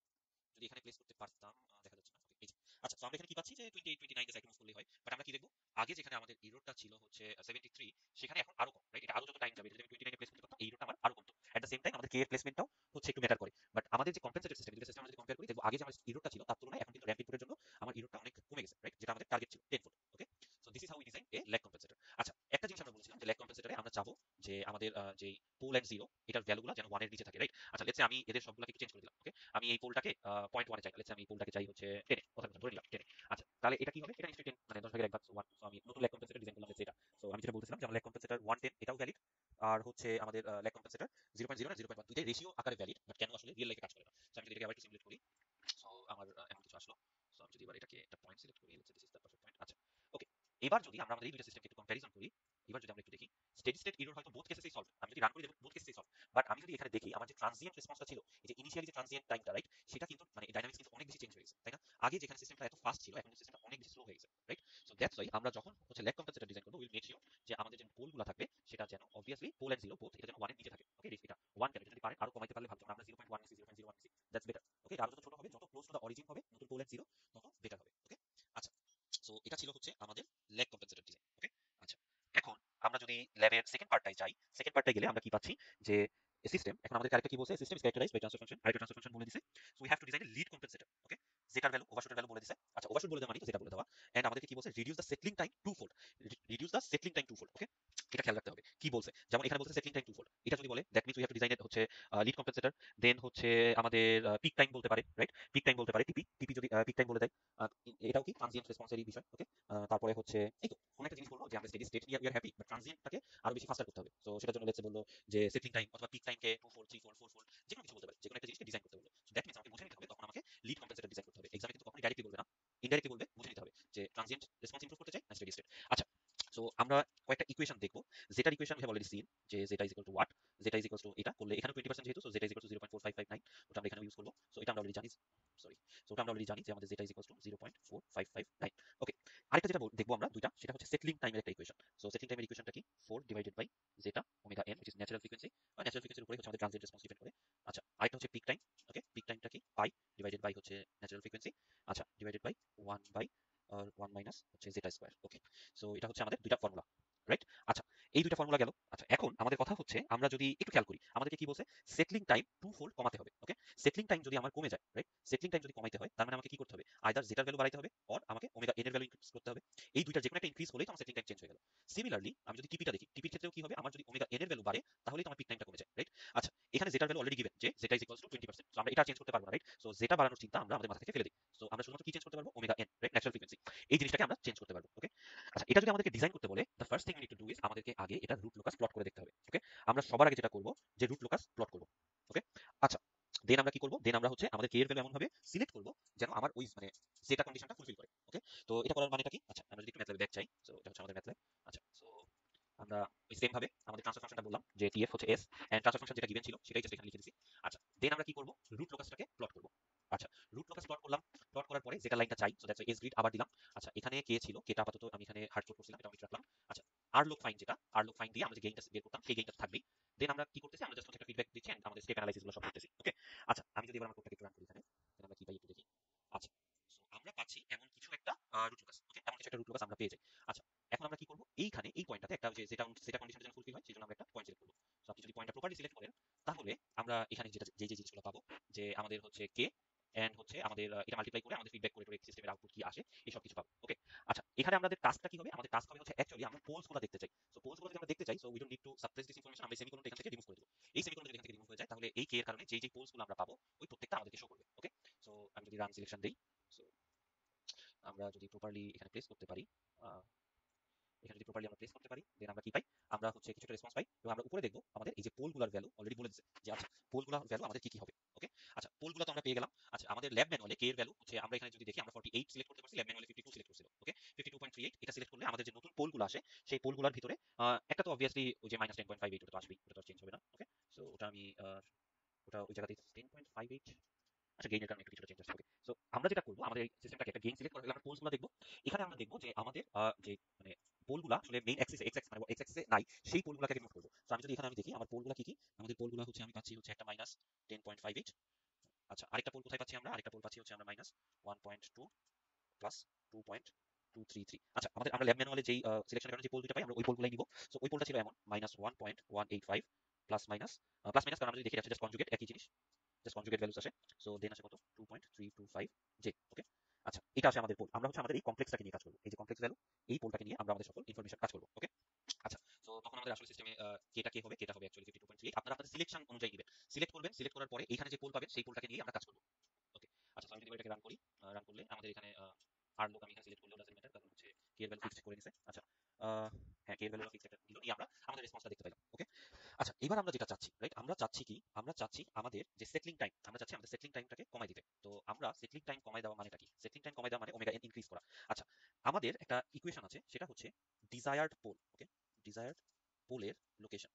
যদি এখানে প্লেস করতে পারতাম, দেখা যাচ্ছে না। ওকে, এই যে আচ্ছা, তো আমরা এখানে কি পাচ্ছি যে 28 29 জাস্ট একটা মুভ করলেই হয়। বাট আমরা কি দেখব, আগে যেখানে আমাদের এররটা ছিল হচ্ছে 73, সেখানে এখন আরো কম, রাইট? এটা আরো যত টাইম যাবে, যদি আমি 29 এ প্লেস করতে পারতাম, এই এররটা আমার আরো কমতো। এট দ্য সেম টাইম আমাদের কে এর প্লেসমেন্টটাও হচ্ছে একটু ম্যাটার করে। বাট আমাদের যে কম্পেনসেটেড সিস্টেম, দুটো সিস্টেম আমরা যদি কম্পেয়ার করি, দেখব আগে যে আমার এররটা ছিল তার তুলনায় এখন কিন্তু র‍্যাম্প ইনপুটের জন্য আমার এররটা অনেক কমে গেছে, রাইট? যেটা আমাদের টার্গেট ছিল 10 volt. Okay, so this is how we design a lag compensator. আচ্ছা একটা জিনিস আমরা বলেছিলাম যে ল্যাগ কম্পেনসেটরে আমরা চাবো যে আমাদের যে পোল এন্ড জিরো এটার ভ্যালুগুলো যেন 1 এর নিচে থাকে, রাইট? আচ্ছা লেটস সে আমি এদের সবগুলোকে একটু চেঞ্জ করে দিলাম। ওকে, আমি এই পোলটাকে 0.1 এ চাই, লেটস সে আমি এই পোলটাকে চাই হচ্ছে 10 এ, কথা ধরে নিলাম 10 এ। আচ্ছা তাহলে এটা কি হবে? এটা নিশ্চয়ই 10 মানে 10 ভাগের 1 ভাগ, সো 1। সো আমি নতুন ল্যাগ কম্পেনসেটর ডিজাইন করলাম যেটা। সো আমি যেটা বলতেছিলাম যে আমার ল্যাগ কম্পেনসেটর 110 এটাও ভ্যালিড, আর হচ্ছে আমাদের ল্যাগ কম্পেনসেটর 0.0 আর 0.1 দুইটাই রেশিও আকারে ভ্যালিড, বাট কেন আসলে রিয়েল লাইফে কাজ করে না। সো আমি যদি এটাকে আবার একটু সিমুলেট করি, সো আমার এমন কিছু আসলো। সো আমি যদি এবার এটাকে একটা পয়েন্ট সিলেক্ট করি, let's say this is the perfect point. আচ্ছা ওকে, এবার যদি আমরা আমাদের এই দুইটা সিস্টেমকে একটু কম্প্যারিজন করি, এবার যদি আমরা একটু দেখি স্টেডি স্টেট এরর হয়তো বোথ কেসেসই সলভ, আমি যদি রান করি দেখব বোথ কেসেসই সলভ। বাট আমি যদি এখানে দেখি আমার যে ট্রানজিয়েন্ট রেসপন্সটা ছিল, এই যে ইনিশিয়ালি যে ট্রানজিয়েন্ট টাইমটা, রাইট, সেটা কিন্তু মানে ডাইনামিক্স কিন্তু অনেক বেশি চেঞ্জ হয়ে গেছে, তাই না? আগে যেখানে সিস্টেমটা এত ফাস্ট ছিল, এখন সিস্টেমটা অনেক বেশি স্লো হয়ে গেছে, রাইট? সো দ্যাটস ওয়াই আমরা যখন হচ্ছে ল্যাগ কম্পেনসেটর ডিজাইন করব, উইল মেক শিওর যে আমাদের যে পোলগুলো থাকবে সেটা যেন obviously pole and zero both এটা যেন 1 এর নিচে থাকে। ওকে, এটা 1 কেন, এটা যদি পারেন আরো কমাইতে পারলে ভালো। যেমন আমরা 0.1 নিছি, 0.01 নিছি, দ্যাটস বেটার। ওকে, এটা আরো যত ছোট হবে, যত ক্লোজ টু দা অরিজিন হবে নতুন পোল এন্ড জিরো, তত বেটার হবে। ওকে, আচ্ছা সো এটা ছিল হচ্ছে আমাদের ল্যাগ কম্পেনসেটর ডিজাইন। ওকে, আচ্ছা এখন আমরা যদি ল্যাবের সেকেন্ড পার্টটায় যাই, সেকেন্ড পার্টটায় গেলে আমরা কি পাচ্ছি যে সিস্টেম এখন আমাদের আরেকটা কি বলছে, system is characterised by transfer function, আরেকটা ট্রান্সফার ফাংশন বলে দিছে। So we have to design a lead compensator. Okay, জেটার ভ্যালু ওভারশুটের ভ্যালু বলে দিছে। আচ্ছা ওভারশুট বলে দেওয়া মানে তো যেটা বলে দেওয়া, এন্ড আমাদেরকে কি বলছে, reduce the settling time twofold, reduce the settling time twofold. Okay, এটা খেয়াল রাখতে হবে কি বলছে। যেমন এখানে বলছে সেটলিং টাইম টু ফোল্ড, এটা যদি বলে that means we have to design it হচ্ছে লিড কম্পেনসেটর, দেন হচ্ছে আমাদের পিক টাইম বলতে পারে, রাইট? পিক টাইম বলতে পারে টিপি, টিপি যদি পিক টাইম বলে দেয়, আহ, এটাও কি ট্রানজিয়েন্ট রেসপন্সেরই বিষয়। ওকে, তারপরে হচ্ছে এই তো কোন একটা জিনিস বললো যে আমরা স্টেডি স্টেট নিয়ে উই আর হ্যাপি, বাট ট্রানজিয়েন্টটাকে আরো বেশি ফাস্টার করতে হবে। সো সেটার জন্য লেটস বললো যে সেটিং টাইম অথবা পিক টাইমকে 2 4 3 4 4 4 যেকোনো কিছু বলতে পারে, যেকোনো একটা জিনিসকে ডিজাইন করতে বললো। সো দ্যাট মিন্স আমাকে বুঝে নিতে হবে তখন আমাকে লিড কম্পেনসেটর ডিজাইন করতে হবে। এক্সামে কিন্তু কখনোই ডাইরেক্টলি বলবে না, ইনডাইরেক্টলি বলবে, বুঝে নিতে হবে যে ট্রানজিয়েন্ট রেসপন্স ইমপ্রুভ করতে চাই না স্টেডি স্টেট। আচ্ছা সো আমরা কয়েকটা ইকুয়েশন দেখবো, যেটার equation we have already seen, যে zeta is equal to what, zeta is equal to এটা করলে এখানে 20% যেহেতু, so zeta is equal to 0.4559, ওটা আমরা এখানে ইউজ করবো। সো এটা আমরা অলরেডি জানি, সরি, সো ওটা আমরা অলরেডি জানি যে আমাদের জেটা ইজ ইকুয়াল টু 0.4559। ওকে, আরেকটা যেটা দেখবো আমরা দুইটা, সেটা হচ্ছে সেটলিং টাইমের একটা ইকুয়েশন। সো সেটলিং টাইমের ইকুয়েশনটা কি, 4 divided by zeta omega N, which is natural frequency, আর ন্যাচারাল ফ্রিকোয়েন্সির উপরে হচ্ছে আমাদের ট্রানজিয়েন্ট রেসপন্স ডিপেন্ড করে। আচ্ছা আরেকটা হচ্ছে পিক টাইম। ওকে, পিক টাইমটা কি, পাই ডিভাইডেড বাই হচ্ছে ন্যাচারাল ফ্রিকোয়েন্সি, আচ্ছা ডিভাইডেড বাই 1 বাই 1 মাইনাস হচ্ছে জেটা স্কয়ার। ওকে, সো এটা হচ্ছে আমাদের দুইটা ফর্মুলা, রাইট? আচ্ছা এই দুইটা ফর্মুলা গেল। আচ্ছা এখন আমাদের কথা হচ্ছে আমরা যদি একটু খেয়াল করি, আমাদেরকে কি বলছে, সেটলিং টাইম টু ফোল্ড কমাতে হবে। ওকে, সেটলিং টাইম যদি আমার কমে যায়, রাইট, সেটলিং টাইম যদি কমাইতে হয় তার মানে আমাকে কি করতে হবে, আইদার জেটার ভ্যালু বাড়াইতে হবে অর আমাকে ওমেগা এন এর ভ্যালু ইনক্রিজ করতে হবে। এই দুইটার যেকোনো একটা ইনক্রিজ হলেই তো আমার সেটলিং টাইম চেঞ্জ হয়ে গেল। সিমিলারলি আমি যদি টিপিটা দেখি, টিপির ক্ষেত্রেও কি হবে, আমার যদি ওমেগা এন এর ভ্যালু বাড়ে তাহলেই তো আমার পিক টাইমটা কমে যায়, রাইট? আচ্ছা এখানে জেটার ভ্যালু অলরেডি গিভেন যে zeta is equals two 20%, so আমরা এটা চেঞ্জ করতে পারবো না, রাইট? সো জেটা বাড়ানোর চিন্তা আমরা আমাদের মাথা থেকে ফেলে দিই। সো আমরা শুধুমাত্র কি চেঞ্জ করতে পারবো, omega N, right, natural frequency, এই জিনিসটাকে আমরা চেঞ্জ করতে পারবো। ওকে, আচ্ছা এটা যদি আমাদেরকে ডিজাইন করতে বলে, the first thing we need to do is আমাদেরকে আগে এটা রুট লোকাস প্লট করে দেখতে হবে। ওকে, আমরা সবার আগে যেটা করব যে রুট লোকাস প্লট করব। ওকে, আচ্ছা দেন আমরা কি করব, দেন আমরা হচ্ছে আমাদের কে এর ভ্যালু এমন ভাবে সিলেক্ট করব যেন আমার ওই মানে যেটা কন্ডিশনটা ফুলফিল করে। ওকে, তো এটা করার মানেটা কি, আচ্ছা আমরা যদি একটু ম্যাথল্যাবে ব্যাক চাই, সো এটা হচ্ছে আমাদের ম্যাথল্যাব। আচ্ছা সো আমরা ওই সেম ভাবে আমাদের ট্রান্সফার ফাংশনটা বললাম যে টিএফ হচ্ছে এস, এন্ড ট্রান্সফার ফাংশন যেটা গিভেন ছিল সেটাই জাস্ট এখানে লিখে দিছি। আচ্ছা দেন আমরা কি করব, রুট লোকাসটাকে প্লট করব। আচ্ছা রুট লোকাস প্লট করলাম, প্লট করার পরে যেটা লাইনটা চাই, সো দ্যাটস এস গ্রিড আবার দিলাম। আচ্ছা এখানে কে ছিল, কেটা আপাতত আমি এখানে হার্ড কোড করছিলাম, এটা আমি রাখলাম। আচ্ছা আর লোক ফাইন, যেটা আর লোক ফাইন দিয়ে আমরা যে গেইনটা বের করতাম সেই গেইনটা থাকবেই। দেন আমরা কি করতেছি, আমরা জাস্ট একটা ফিডব্যাক দিচ্ছি এন্ড আমাদের স্টেপ অ্যানালাইসিস গুলো সব করতেছি। ওকে, আচ্ছা আমি যদি এবার আমার কোডটাকে একটু রান করি এখানে, তাহলে আমরা কি পাই একটু দেখি। আচ্ছা সো আমরা পাচ্ছি এমন কিছু একটা রুট লোকাস। ওকে, এমন কিছু একটা রুট লোকাস আমরা পেয়ে যাই। আচ্ছা এখন আমরা কি করব, এইখানে এই পয়েন্টটাতে একটা যে যেটা যেটা কন্ডিশনটা যেন ফুলফিল হয় সেজন্য আমরা একটা যে জিনিসগুলো পাবো, যে আমাদের হচ্ছে কে এন্ড হচ্ছে আমাদের এটা মাল্টিপ্লাই করে আমাদের ফিডব্যাক করে সিস্টেমের আউটপুট কি আসে এই সব কিছু পাবো। ওকে, আচ্ছা এখানে আমাদের টাস্কটা কি হবে? আমাদের টাস্ক হবে হচ্ছে অ্যাকচুয়ালি আমরা পোলসগুলো দেখতে চাই। সো পোলসগুলো যদি আমরা দেখতে চাই, so we don't need to suppress this information, আমরা সেমিকোলনটা এখান থেকে রিমুভ করে দেব। এই সেমিকোলন যদি এখান থেকে রিমুভ হয়ে যায় তাহলে এই কে এর কারণে যেই পোলসগুলো আমরা পাবো ওই প্রত্যেকটা আমাদেরকে শো করবে। ওকে, সো আমি যদি রান সিলেকশন দেই, সো আমরা যদি প্রপারলি এখানে প্লেস করতে পারি, এখানে যদি প্রপারলি আমরা প্লেস করতে পারি দেন আমরা কি পাই? আমরা হচ্ছে কিছু একটা রেসপন্স পাই এবং আমরা উপরে দেখবো আমাদের এই যে পোলগুলার ভ্যালু অলরেডি বলে দিচ্ছে যে আচ্ছা পোলগুলার ভ্যালু আমাদের কি কি হবে। ওকে, আচ্ছা পোলগুলো তো আমরা পেয়ে গেলাম। আচ্ছা আমাদের ল্যাব ম্যানুয়ালে কে এর ভ্যালু হচ্ছে আমরা এখানে যদি দেখি আমরা 48 সিলেক্ট করতে পারছি, ল্যাব ম্যানুয়ালে 52 সিলেক্ট করছিল। ওকে, 52.38 এটা সিলেক্ট করলে আমাদের যে নতুন পোলগুলো আসে সেই পোলগুলোর ভিতরে একটা তো অবভিয়াসলি ওই যে -10.58 ওটা তো আসবেই, ওটা তো চেঞ্জ হবে না। ওকে, সো ওটা আমি ওটা ওই জায়গাতেই 10.58। আচ্ছা গেইনের কারণে একটু কিছুটা চেঞ্জ আসছে। ওকে, সো আমরা যেটা করবো আমাদের এই সিস্টেমটাকে একটা গেইন সিলেক্ট করে আমরা পোলসগুলো দেখবো। এখানে আমরা দেখবো যে আমাদের যে মানে পোলগুলা আসলে মেইন অ্যাক্সিসে এক্স অ্যাক্সিস মানে এক্স অ্যাক্সিসে নাই, সেই পোলগুলোকে রিমুভ করবো। সো আমি যদি এখানে আমি দেখি আমার পোলগুলা কি কি, আমাদের পোলগুলা হচ্ছে আমি পাচ্ছি হচ্ছে একটা -10.58। আচ্ছা আরেকটা পোল কোথায় পাচ্ছি আমরা? আরেকটা পোল পাচ্ছি হচ্ছে আমরা -1.2 প্লাস 2.233। আচ্ছা আমাদের আমরা ল্যাব ম্যানুয়ালে যেই সিলেকশনের কারণে যে পোল দুটো পাই আমরা ওই পোলগুলাই নিব। সো ওই পোলটা ছিল এমন -1.185 প্লাস মাইনাস কারণ আমরা যদি দেখি এটা জাস্ট কনজুগেট একই জিনিস, জাস্ট কনজুগেট ভ্যালুস আসে। সো দেন আসে কত 2.325 জে। ওকে, আচ্ছা এটা আসে আমাদের পোল। আমরা হচ্ছে আমাদের এই কমপ্লেক্সটাকে নিয়ে কাজ করব, এই যে কমপ্লেক্স ভ্যালু এই পোলটাকে নিয়ে আমরা আমাদের সকল ইনফরমেশন কাজ করব। ওকে, আচ্ছা সো তখন আমাদের আসলে সিস্টেমে কেটা কে হবে, কেটা হবে অ্যাকচুয়ালি 52.38। আপনারা আপনাদের সিলেকশন অনুযায়ী নেবেন, সিলেক্ট করবেন, সিলেক্ট করার পরে এইখানে যে পোল পাবেন সেই পোলটাকে নিয়ে আমরা কাজ করব। ওকে, আচ্ছা আমি যদি এটাকে রান করি, রান করলে আমাদের এখানে আর লোক আমি এখানে সিলেক্ট করলেও ডাজন্ট ম্যাটার কারণ হচ্ছে কে এর ভ্যালু ফিক্সড করে নিছে। আচ্ছা হ্যাঁ কে এর ভ্যালু ফিক্সড একটা দিল নিয়ে আমরা আমাদের রেসপন্সটা দেখতে পেলাম। ওকে, আচ্ছা এবার আমরা যেটা চাচ্ছি রাইট, আমরা চাচ্ছি কি, আমরা চাচ্ছি আমাদের যে সেটলিং টাইম, আমরা চাচ্ছি আমাদের সেটলিং টাইমটাকে কমাই দিতে। তো আমরা সেটলিং টাইম কমাই দেওয়া মানেটা কি? সেটলিং টাইম কমাই দেওয়া মানে ওমেগা এন ইনক্রিজ করা। আচ্ছা আমাদের একটা ইকুয়েশন আছে সেটা হচ্ছে ডিজায়ার্ড পোল। ওকে, ডিজায়ার্ড পোলের লোকেশন,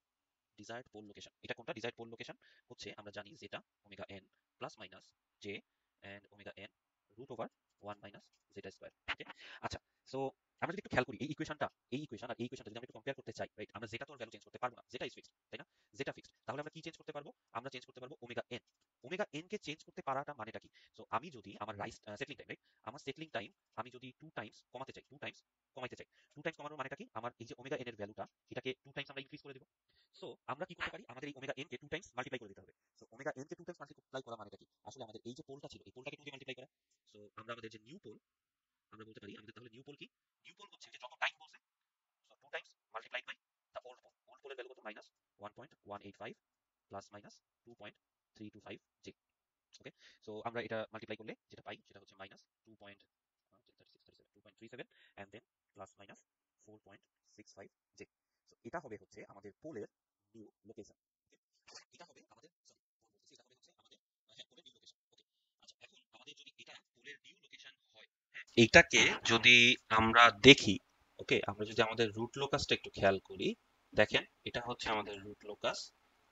ডিজায়ার্ড পোল লোকেশন এটা কোনটা? ডিজায়ার্ড পোল লোকেশন হচ্ছে আমরা জানি যেটা omega N plus minus J and omega N root over 1 minus zeta square. Okay, আচ্ছা সো আমরা যদি একটু খেয়াল করি এই ইকুয়েশনটা, এই ইকুয়েশন আর এই ইকুয়েশনটা যদি আমরা একটু কম্পেয়ার করতে চাই রাইট, আমরা যেটা তো ভ্যালু চেঞ্জ করতে পারবো না, যেটা ইজ ফিক্সড তাই না, যেটা ফিক্সড, তাহলে আমরা কি চেঞ্জ করতে পারবো? আমরা চেঞ্জ করতে পারবো omega N. Omega N K change করতে পারাটা মানেটা কি? সো আমি যদি আমার রাইস সেটলিং টাইম রাইট, আমার সেটলিং টাইম আমি যদি 2 টাইমস কমাতে চাই, 2 টাইমস কমাইতে চাই, 2 টাইমস কমানোর মানেটা কি? আমার এই যে ওমেগা এন এর ভ্যালুটা এটাকে 2 টাইমস আমরা ইনক্রিজ করে দেব। সো আমরা কি করতে পারি? আমাদের এই omega N K 2 times multiply করে দিতে হবে। So omega N K 2 times multiply করা মানেটা কি? আসলে আমাদের এই যে পোলটা ছিল এই পোলটাকে 2 দিয়ে মাল্টিপ্লাই করা। সো আমরা আমাদের যে নিউ পোল আমরা বলতে পারি আমাদের তাহলে নিউ পোল কি? নিউ পোল হচ্ছে যে যত টাইম বলছে, so 2 times multiplied by the old pole. Old পোলের ভ্যালু কত? -1.185 plus minus 2.325 j. Okay, so আমরা এটা মাল্টিপ্লাই করলে যেটা পাই সেটা হচ্ছে -2.37 and then plus minus 4.65 j. So এটা হবে হচ্ছে আমাদের পোলের নিউ লোকেশন। ওকে, এটা হবে আমাদের সরি পোল বলতেছি, এটা হবে হচ্ছে আমাদের হ্যাঁ পোলের নিউ লোকেশন। ওকে, আচ্ছা এখন আমাদের যদি এটা পোলের নিউ লোকেশন হয়, হ্যাঁ এইটাকে যদি আমরা দেখি, ওকে আমরা যদি আমাদের রুট লোকাসটা একটু খেয়াল করি, দেখেন এটা হচ্ছে আমাদের রুট লোকাস।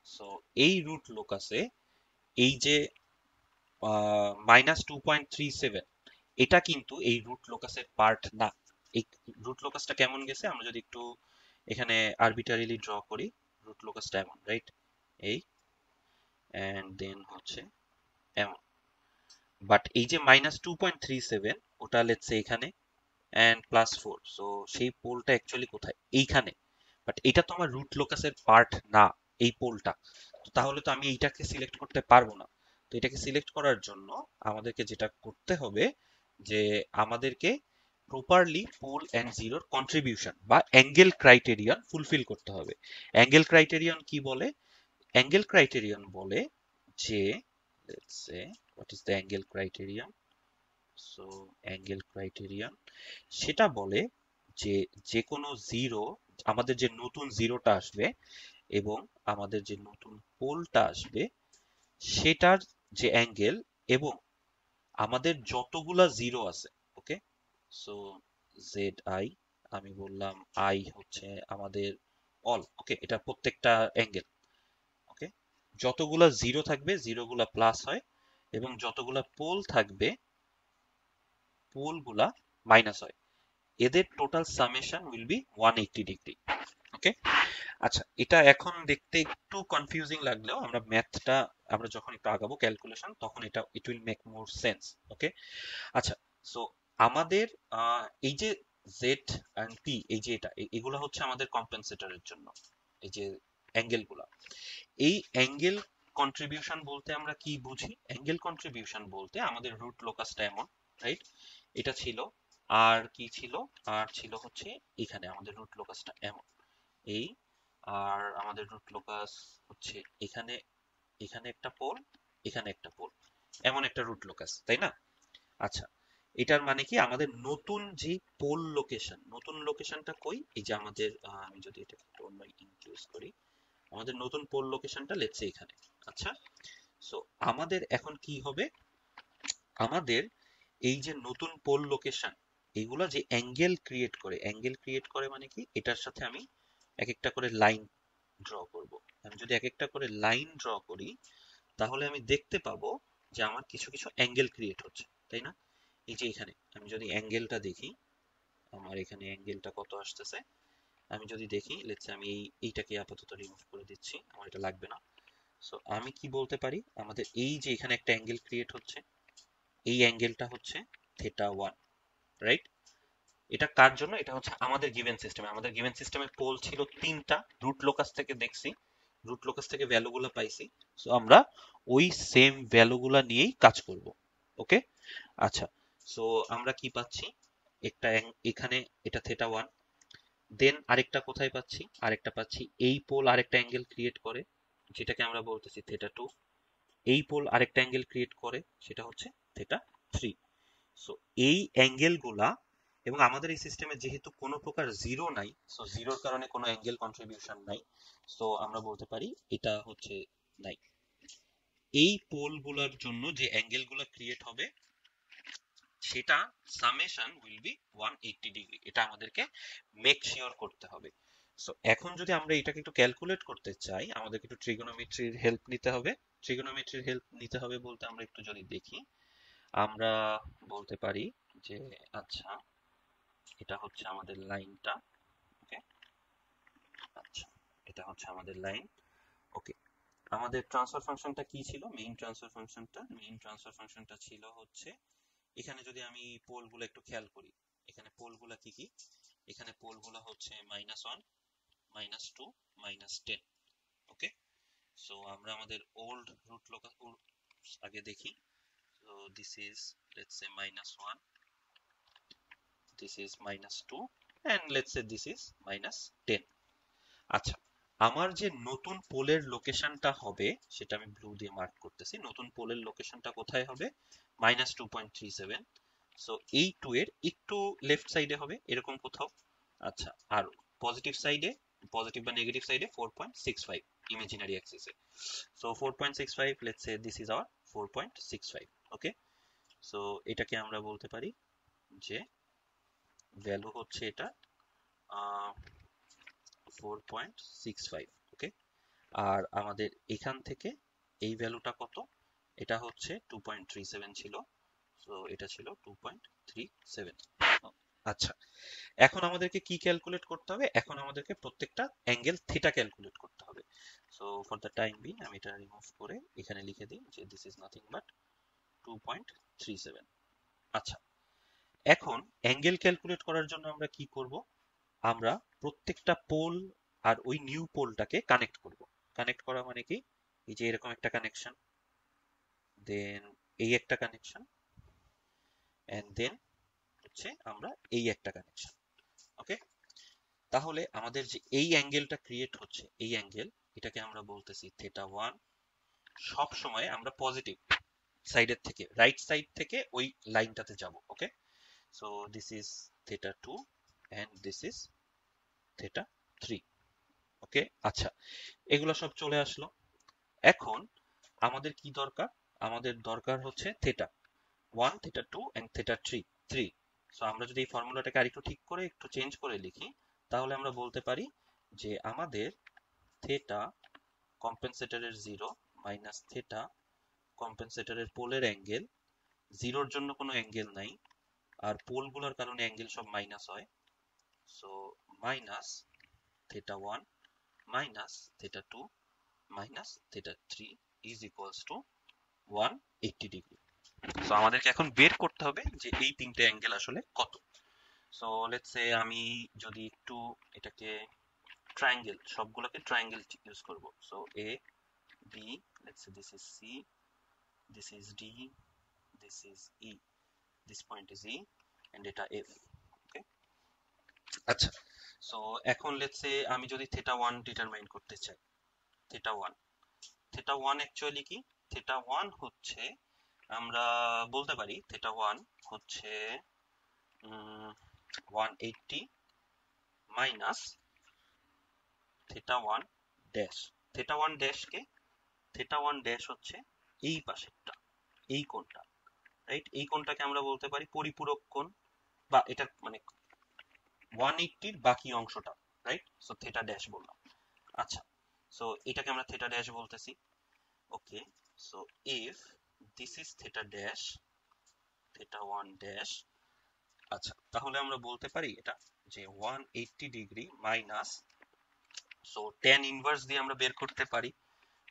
সো এই রুট লোকাসে এই যে -2.37 এটা কিন্তু এই রুট লোকাসের পার্ট না। এই রুট লোকাসটা কেমন গেছে আমরা যদি একটু এখানে আরবিটারিলি ড্র করি, রুট লোকাসটা এমন রাইট, এই এন্ড দেন হচ্ছে এমন, বাট এই যে -2.37 ওটা লেটস সে এখানে এন্ড +4, সো সেই পোলটা অ্যাকচুয়ালি কোথায়? এইখানে, বাট এটা তো আমার রুট লোকাসের পার্ট না এই পোলটা। তো তাহলে তো আমি এইটাকে সিলেক্ট করতে পারবো না। তো এটাকে সিলেক্ট করার জন্য আমাদেরকে যেটা করতে হবে যে আমাদেরকে প্রপারলি পোল এন্ড জিরোর কন্ট্রিবিউশন বা অ্যাঙ্গেল ক্রাইটেরিয়ন ফুলফিল করতে হবে। অ্যাঙ্গেল ক্রাইটেরিয়ন কি বলে? অ্যাঙ্গেল ক্রাইটেরিয়ন বলে যে let's say what is the angle criterion, so angle criterion সেটা বলে যে যে কোনো জিরো, আমাদের যে নতুন জিরোটা আসবে এবং আমাদের যে নতুন পোলটা আসবে সেটার যে অ্যাঙ্গেল এবং আমাদের যতগুলা জিরো আছে, ওকে সো জেড আই আমি বললাম আই হচ্ছে আমাদের অল, ওকে এটা প্রত্যেকটা অ্যাঙ্গেল। ওকে, যতগুলা জিরো থাকবে জিরোগুলা প্লাস হয় এবং যতগুলা পোল থাকবে পোলগুলা মাইনাস হয়, এদের total summation will be 180 degree. Okay, আচ্ছা এটা এখন দেখতে একটু কনফিউজিং লাগলেও আমরা ম্যাথটা আমরা যখন একটু আগাবো ক্যালকুলেশন তখন এটা it will make more sense. Okay, আচ্ছা সো আমাদের এই যে জেড এন্ড পি এই যে এটা এগুলো হচ্ছে আমাদের কম্পেনসেটরের জন্য এই যে অ্যাঙ্গেল গুলা, এই অ্যাঙ্গেল কন্ট্রিবিউশন বলতে আমরা কি বুঝি? অ্যাঙ্গেল কন্ট্রিবিউশন বলতে আমাদের রুট লোকাসটা এমন, রাইট? এটা ছিল, আর কি ছিল, আর ছিল হচ্ছে এখানে আমাদের রুট লোকাসটা এমন, এই, আর আমাদের রুট লোকাস হচ্ছে এখানে, এখানে একটা পোল, এখানে একটা পোল, এমন একটা রুট লোকাস, তাই না? আচ্ছা, এটার মানে কি আমাদের নতুন যে পোল লোকেশন, নতুন লোকেশনটা কই? এই যে আমাদের আমি যদি এটা একটু অন্য ইনক্লুড করি, আমাদের নতুন পোল লোকেশনটা লেটস এখানে। আচ্ছা, সো আমাদের এখন কি হবে, আমাদের এই যে নতুন পোল লোকেশন, এগুলা যে অ্যাঙ্গেল ক্রিয়েট করে, অ্যাঙ্গেল ক্রিয়েট করে মানে কি, এটার সাথে আমি এক একটা করে লাইন ড্র করব। আমি যদি এক একটা করে লাইন ড্র করি, তাহলে আমি দেখতে পাবো যে আমার কিছু কিছু অ্যাঙ্গেল ক্রিয়েট হচ্ছে, তাই না? এই যে এখানে আমি যদি অ্যাঙ্গেলটা দেখি, আমার এখানে অ্যাঙ্গেলটা কত আসতেছে, আমি যদি দেখি লেটস আমি এইটাকে আপাতত রিমুভ করে দিচ্ছি, আমার এটা লাগবে না। সো আমি কি বলতে পারি, আমাদের এই যে এখানে একটা অ্যাঙ্গেল ক্রিয়েট হচ্ছে, এই অ্যাঙ্গেলটা হচ্ছে θ1, রাইট? এটা কার জন্য? এটা হচ্ছে আমাদের গিভেন সিস্টেমে, আমাদের গিভেন সিস্টেমে পোল ছিল তিনটা, রুট লোকাস থেকে দেখছি, রুট লোকাস থেকে ভ্যালুগুলো পাইছি, সো আমরা ওই সেম ভ্যালুগুলা নিয়েই কাজ করব। ওকে, আচ্ছা, সো আমরা কি পাচ্ছি, একটা এখানে এটা θ1, দেন আরেকটা কোথায় পাচ্ছি, আরেকটা পাচ্ছি এই পোল আরেকটা অ্যাঙ্গেল ক্রিয়েট করে, যেটাকে আমরা বলতেছি θ2, এই পোল আরেকটা অ্যাঙ্গেল ক্রিয়েট করে, সেটা হচ্ছে θ3। সো এই অ্যাঙ্গেল গুলা, এবং আমাদের এই সিস্টেমে যেহেতু কোনো প্রকার জিরো নাই, সো জিরোর কারণে কোনো অ্যাঙ্গেল কন্ট্রিবিউশন নাই, সো আমরা বলতে পারি এটা হচ্ছে নাই। এই পোল গুলার জন্য যে অ্যাঙ্গেল গুলা ক্রিয়েট হবে, সেটা সামেশন উইল বি 180 ডিগ্রি, এটা আমাদেরকে মেক শিওর করতে হবে। সো এখন যদি আমরা এটাকে একটু ক্যালকুলেট করতে চাই, আমাদেরকে একটু ট্রিগোনোমেট্রির হেল্প নিতে হবে। ট্রিগোনোমেট্রির হেল্প নিতে হবে বলতে আমরা একটু যদি দেখি, আমরা বলতে পারি যে আচ্ছা, এটা হচ্ছে আমাদের লাইনটা, ওকে, আচ্ছা, এটা হচ্ছে আমাদের লাইন, ওকে। আমাদের ট্রান্সফার ফাংশনটা কি ছিল? মেইন ট্রান্সফার ফাংশনটা ছিল হচ্ছে, এখানে যদি আমি পোলগুলো একটু খেয়াল করি, এখানে পোলগুলো কি কি, এখানে পোলগুলো হচ্ছে -1, -2, -10, ওকে। সো আমরা আমাদের ওল্ড রুট লোকাল আগে দেখি, so this is let's say -1, this is -2, and let's say this is -10। আচ্ছা, আমার যে নতুন পোলের লোকেশনটা হবে, সেটা আমি ব্লু দিয়ে মার্ক করতেছি, নতুন পোলের লোকেশনটা কোথায় হবে, -2.37। সো এই 2 এর একটু লেফট সাইডে হবে এরকম কোথাও। আচ্ছা, আর পজিটিভ সাইডে, পজিটিভ বা নেগেটিভ সাইডে 4.65 ইমাজিনারি অ্যাক্সিসে। So 4.65, let's say this is our 4.65, okay. So এটাকে আমরা বলতে পারি যে ভ্যালু হচ্ছে এটা 4.65, ওকে। আর আমাদের এখান থেকে এই ভ্যালুটা কত, এটা হচ্ছে 2.37 ছিল, সো এটা ছিল 2.37। আচ্ছা, এখন আমাদেরকে কি ক্যালকুলেট করতে হবে, এখন আমাদেরকে প্রত্যেকটা অ্যাঙ্গেল থিটা ক্যালকুলেট করতে হবে। So for the time being আমি এটা রিমুভ করে এখানে লিখে দিই যে দিস ইজ নাথিং বাট 2.37। আচ্ছা, এখন অ্যাঙ্গেল ক্যালকুলেট করার জন্য আমরা কি করব, আমরা প্রত্যেকটা পোল আর ওই নিউ পোলটাকে কানেক্ট করব। কানেক্ট করা মানে কি, এই যে এরকম একটা কানেকশন, দেন এই একটা কানেকশন, এন্ড দেন হচ্ছে আমরা এই একটা কানেকশন, ওকে। তাহলে আমাদের যে এই অ্যাঙ্গেলটা ক্রিয়েট হচ্ছে, এই অ্যাঙ্গেল, এটাকে আমরা বলতেছি θ1। সব সময় আমরা পজিটিভ সাইডের থেকে, রাইট সাইড থেকে ওই লাইনটাতে যাব, okay. So this is θ2 and this is θ3, okay. আচ্ছা, এগুলো সব চলে আসলো। এখন আমাদের কি দরকার, আমাদের দরকার হচ্ছে θ1, θ2 এন্ড θ3। সো আমরা যদি এই ফর্মুলাটাকে আরেকটু ঠিক করে একটু চেঞ্জ করে লিখি, তাহলে আমরা বলতে পারি যে আমাদের থেটা কম্পেনসেটরের 0 মাইনাস থেটা কম্পেনসেটরের পোলের অ্যাঙ্গেল, জিরোর জন্য কোনো অ্যাঙ্গেল নাই, আর পোলগুলোর কারণে অ্যাঙ্গেল সব মাইনাস হয়, so minus θ1 minus θ2 minus θ3 is equals to 180 degree. So আমাদেরকে এখন বের করতে হবে যে এই তিনটে অ্যাঙ্গেল আসলে কত। সো লেটস সে আমি যদি একটু এটাকে ট্রায়াঙ্গেল, সবগুলোকে ট্রায়াঙ্গেল ইউজ করব। So A B, let's say this is C, this is D, this is E, this point is E, and এটা F. Okay, আচ্ছা, সো এখন লেটস সে আমি যদি থিটা 1 ডিটারমাইন করতে চাই, থিটা 1 অ্যাকচুয়ালি কি, থিটা 1 হচ্ছে, আমরা বলতে পারি থিটা 1 হচ্ছে 180 minus theta 1 dash. Theta 1 dash কে, থিটা 1 ড্যাশ হচ্ছে এই পাশেরটা, এই কোণটা, রাইট? এই কোণটাকে আমরা বলতে পারি পরিপূরক কোণ, বা এটা মানে 180 এর বাকি অংশটা, রাইট? সো থিটা ড্যাশ বললাম। আচ্ছা, সো এটাকে আমরা থিটা ড্যাশ বলতেছি। Okay, so if this is theta dash, theta 1 dash, আচ্ছা তাহলে আমরা বলতে পারি এটা যে 180 degree minus, so tan inverse দিয়ে আমরা বের করতে পারি।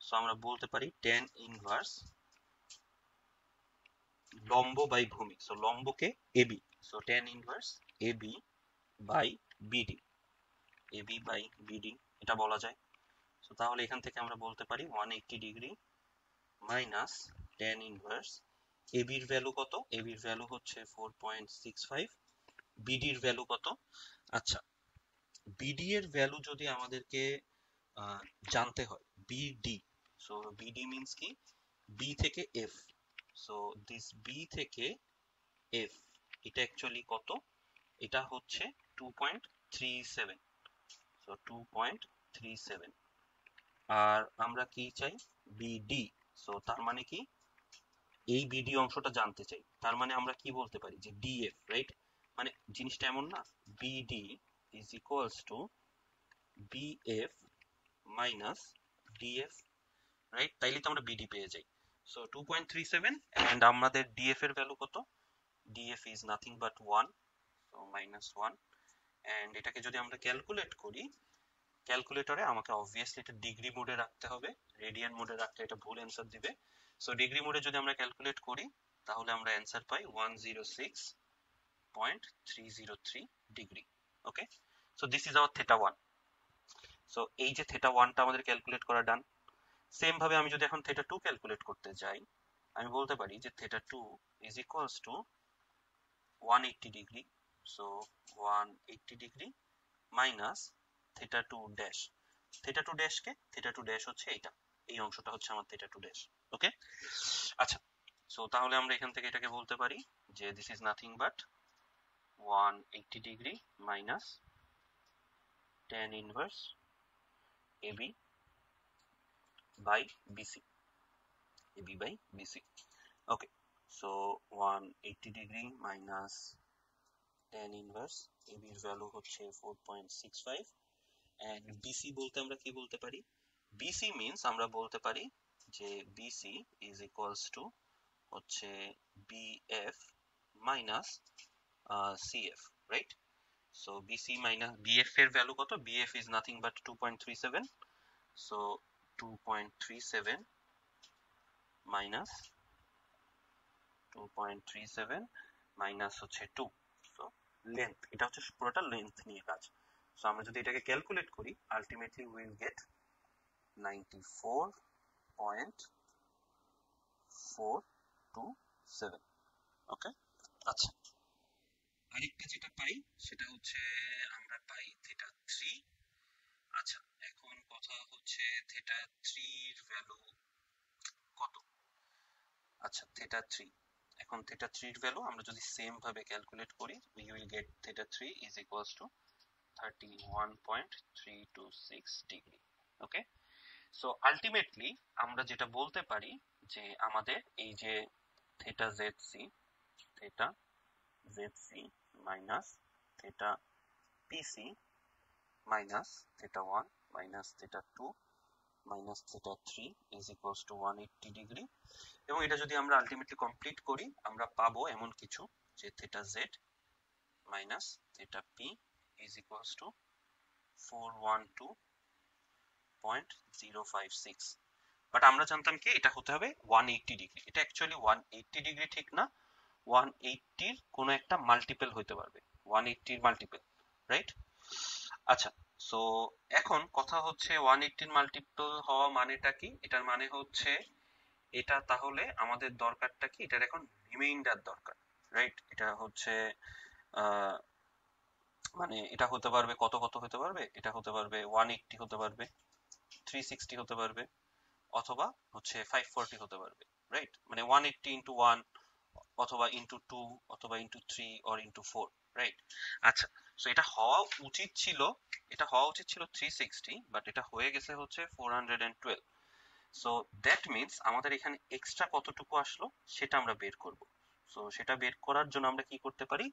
সো আমরা বলতে পারি tan ইনভার্স লম্ব বাই ভূমি, সো লম্বকে AB, so tan inverse AB by BD, AB by BD এটা বলা যায়। সো তাহলে এখান থেকে আমরা বলতে পারি 180 degree minus tan inverse AB এর ভ্যালু কত, AB এর ভ্যালু হচ্ছে 4.65, BD এর ভ্যালু কত? আচ্ছা, BD এর ভ্যালু যদি আমাদেরকে জানতে হয়, BD, সো BD মিন্স কি, B থেকে F, সো দিস B থেকে F এটা অ্যাকচুয়ালি কত, এটা হচ্ছে 2.37, সো 2.37, আর আমরা কি চাই, BD, সো তার মানে কি এই BD অংশটা জানতে চাই, তার মানে আমরা কি বলতে পারি যে DF, রাইট? মানে জিনিসটা এমন না, BD is equals to BF minus DF, right? তাইলে তো আমরা BD পেয়ে যাই। সো 2.37, and আমাদের DF এর ভ্যালু কত? DF is nothing but 1, so minus 1, and এটাকে যদি আমরা ক্যালকুলেট করি, ক্যালকুলেটরে আমাকে অবভিয়াসলি এটা ডিগ্রি মোডে রাখতে হবে, রেডিয়ান মোডে রাখলে এটা ভুল অ্যান্সার দিবে। সো ডিগ্রি মোডে যদি আমরা ক্যালকুলেট করি তাহলে আমরা answer pi 106.303 degree. Okay, so this is hour theta 1। So এই যে থিটা 1টা আমাদের ক্যালকুলেট করা ডান। সেম ভাবে আমি যদি এখন থিটা 2 ক্যালকুলেট করতে যাই, আমি বলতে পারি যে theta 2 is equals to 180 degree, so 180 degree minus theta 2 dash. Theta 2 dash কে, থিটা 2 ড্যাশ হচ্ছে এইটা, এই অংশটা হচ্ছে আমার থিটা 2 ড্যাশ। ওকে, আচ্ছা, সো তাহলে আমরা এখান থেকে এটাকে বলতে পারি যে this is nothing but 180 degree minus tan inverse AB by BC, AB by BC. Okay, so 180 degree minus tan inverse AB এর ভ্যালু হচ্ছে 4.65, and BC বলতে আমরা কি বলতে পারি, BC means আমরা বলতে পারি যে BC is equals to হচ্ছে BF minus CF, right? So BC minus BF এর ভ্যালু কত, BF is nothing but 2.37, so 2.37 minus 2.37 minus হচ্ছে 2, সো লেন্থ, এটা হচ্ছে পুরোটা লেন্থ নিয়ে কাজ। সো আমরা যদি এটাকে ক্যালকুলেট করি আলটিমেটলি উইল গেট 94.427। ওকে, আচ্ছা, আরেকটা যেটা পাই সেটা হচ্ছে আমরা পাই থিটা 3। আচ্ছা, এখন কথা হচ্ছে থিটা 3 এর ভ্যালু কত? আচ্ছা, থিটা 3, এখন থিটা 3 এর ভ্যালু আমরা যদি সেম ভাবে ক্যালকুলেট করি, we will get theta 3 is equals to 31.326 degree. Okay, so ultimately আমরা যেটা বলতে পারি যে আমাদের এই যে theta ZC minus theta PC minus theta 1 minus theta 2 minus theta 3 is equals to 180 degree, এবং এটা যদি আমরা আলটিমেটলি কমপ্লিট করি আমরা পাবো এমন কিছু যে theta Z minus theta P is equals to 412.056, but আমরা জানতাম কি এটা হতে হবে 180 ডিগ্রি, এটা অ্যাকচুয়ালি 180 ডিগ্রি ঠিক না, 180 এর কোনো একটা মাল্টিপল হইতে পারবে, 180 এর মাল্টিপল, রাইট? আচ্ছা, সো এখন কথা হচ্ছে 180 মাল্টিপল হওয়া মানেটা কি? এটার মানে হচ্ছে এটা তাহলে আমাদের দরকারটা কি? এটার এখন রিমাইন্ডার দরকার, রাইট? এটা হচ্ছে আহ মানে এটা হতে পারবে কত কত হতে পারবে, এটা হতে পারবে 180 হতে পারবে, 360 হতে পারবে, অথবা হচ্ছে 540 হতে পারবে, রাইট? মানে 180 ইন্টু 1 অথবা ইন্টু 2 অথবা ইন্টু 3 অর ইন্টু 4, রাইট? আচ্ছা, সো এটা হওয়া উচিত ছিল 360, বাট এটা হয়ে গেছে হচ্ছে 412। সো দ্যাট মিনস আমাদের এখানে এক্সট্রা কতটুকু আসলো সেটা আমরা বের করব। সো সেটা বের করার জন্য আমরা কি করতে পারি,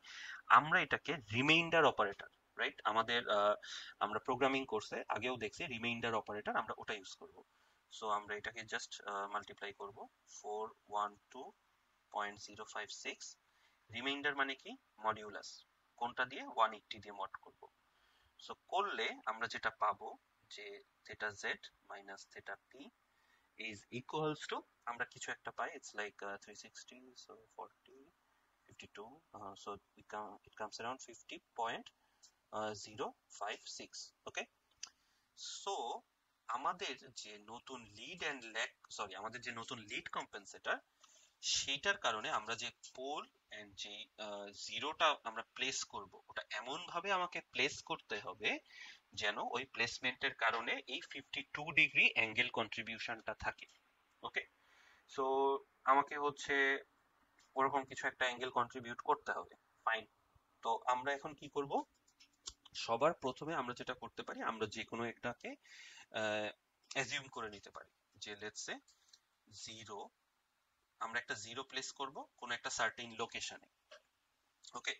আমরা এটাকে রিমাইন্ডার অপারেটর, রাইট? আমরা প্রোগ্রামিং কোর্সে আগেও দেখছি রিমাইন্ডার অপারেটর, আমরা ওটা ইউজ করব। সো আমরা এটাকে জাস্ট মাল্টিপ্লাই করব 412.056। রিমাইন্ডার মানে কি? মডিউলাস। কোনটা দিয়ে? 180 দিয়ে মড করব। সো করলে আমরা যেটা পাবো যে theta Z minus theta P is equals to, আমরা কিছু একটা পাই, it's like 360, so 40, 52, so it comes around 50.056, okay? So আমাদের যে নতুন লিড এন্ড ল্যাগ, সরি, আমাদের যে নতুন লিড কম্পেনসেটর, সেইটার কারণে আমরা যে পোল এন্ড যে জিরোটা আমরা প্লেস করব, ওটা এমন ভাবে আমাকে প্লেস করতে হবে যেন ওই প্লেসমেন্টের কারণে এই 52 ডিগ্রি অ্যাঙ্গেল কন্ট্রিবিউশনটা থাকে, ওকে? সো আমাকে হচ্ছে ওরকম কিছু একটা অ্যাঙ্গেল কন্ট্রিবিউট করতে হবে, ফাইন। তো আমরা এখন কি করব, সবার প্রথমে আমরা যেটা করতে পারি, আমরা যে কোনো একটাকে অ্যাজিউম করে নিতে পারি যে লেটস সে জিরো, আমরা একটা জিরো প্লেস করব কোন একটা সার্টেন লোকেশনে, ওকে?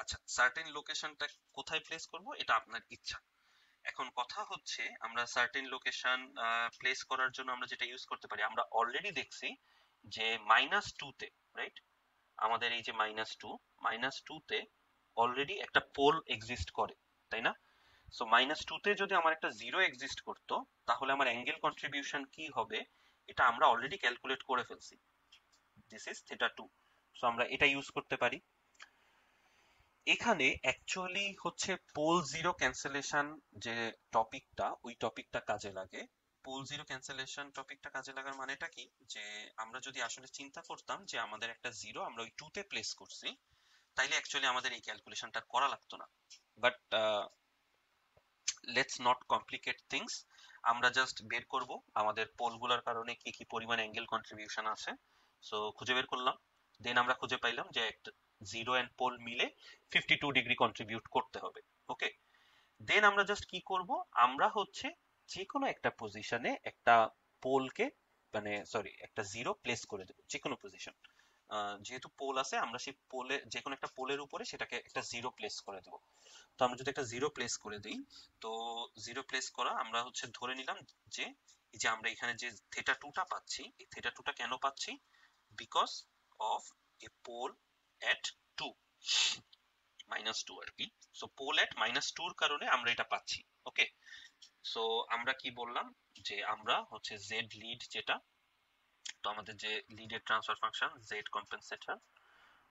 আচ্ছা, সার্টেন লোকেশনটা কোথায় প্লেস করব এটা আপনার ইচ্ছা। এখন কথা হচ্ছে আমরা সার্টেন লোকেশন প্লেস করার জন্য আমরা যেটা ইউজ করতে পারি, আমরা অলরেডি দেখছি যে -2 তে, রাইট? আমাদের এই যে -2 তে অলরেডি একটা পোল এক্সিস্ট করে, তাই না? সো -2 তে যদি আমার একটা জিরো এক্সিস্ট করতো, তাহলে আমার অ্যাঙ্গেল কন্ট্রিবিউশন কি হবে এটা আমরা অলরেডি ক্যালকুলেট করে ফেলছি। This is θ2। সো আমরা এটা ইউজ করতে পারি। এখানে অ্যাকচুয়ালি হচ্ছে পোল জিরো ক্যান্সেলেশন যে টপিকটা, ওই টপিকটা কাজে লাগে। পোল জিরো ক্যান্সেলেশন টপিকটা কাজে লাগার মানেটা কি, যে আমরা যদি আসলে চিন্তা করতাম যে আমাদের একটা জিরো আমরা ওই 2 তে প্লেস করছি, তাইলে অ্যাকচুয়ালি আমাদের এই ক্যালকুলেশনটা করা লাগতো না। But let's not complicate things, আমরা জাস্ট বের করব আমাদের পোলগুলোর কারণে কি কি পরিমাণ অ্যাঙ্গেল কন্ট্রিবিউশন আছে। সো খুঁজে বের করলাম, দেন আমরা খুঁজে পাইলাম যে একটা জিরো এন্ড পোল মিলে 52 ডিগ্রি কন্ট্রিবিউট করতে হবে, ওকে? দেন আমরা জাস্ট কি করব, আমরা হচ্ছে যে কোনো একটা পজিশনে একটা পোলকে, মানে সরি, একটা জিরো প্লেস করে দেব যে কোনো পজিশন। যেহেতু পোল আছে, আমরা সেই পোলে যে কোনো একটা পোলের উপরে সেটাকে একটা জিরো প্লেস করে দেব। তো আমরা যদি একটা জিরো প্লেস করে দিই, তো জিরো প্লেস করা আমরা হচ্ছে ধরে নিলাম যে এই যে আমরা এখানে যে θ2টা পাচ্ছি, এই θ2টা কেন পাচ্ছি? Because of a pole at 2, -2 আর কি। সো পোল এট -2 এর কারণে আমরা এটা পাচ্ছি, ওকে? সো আমরা কি বললাম, যে আমরা হচ্ছে জেড লিড যেটা, তো আমাদের যে লিডের ট্রান্সফার ফাংশন জেড কম্পেনসেটর,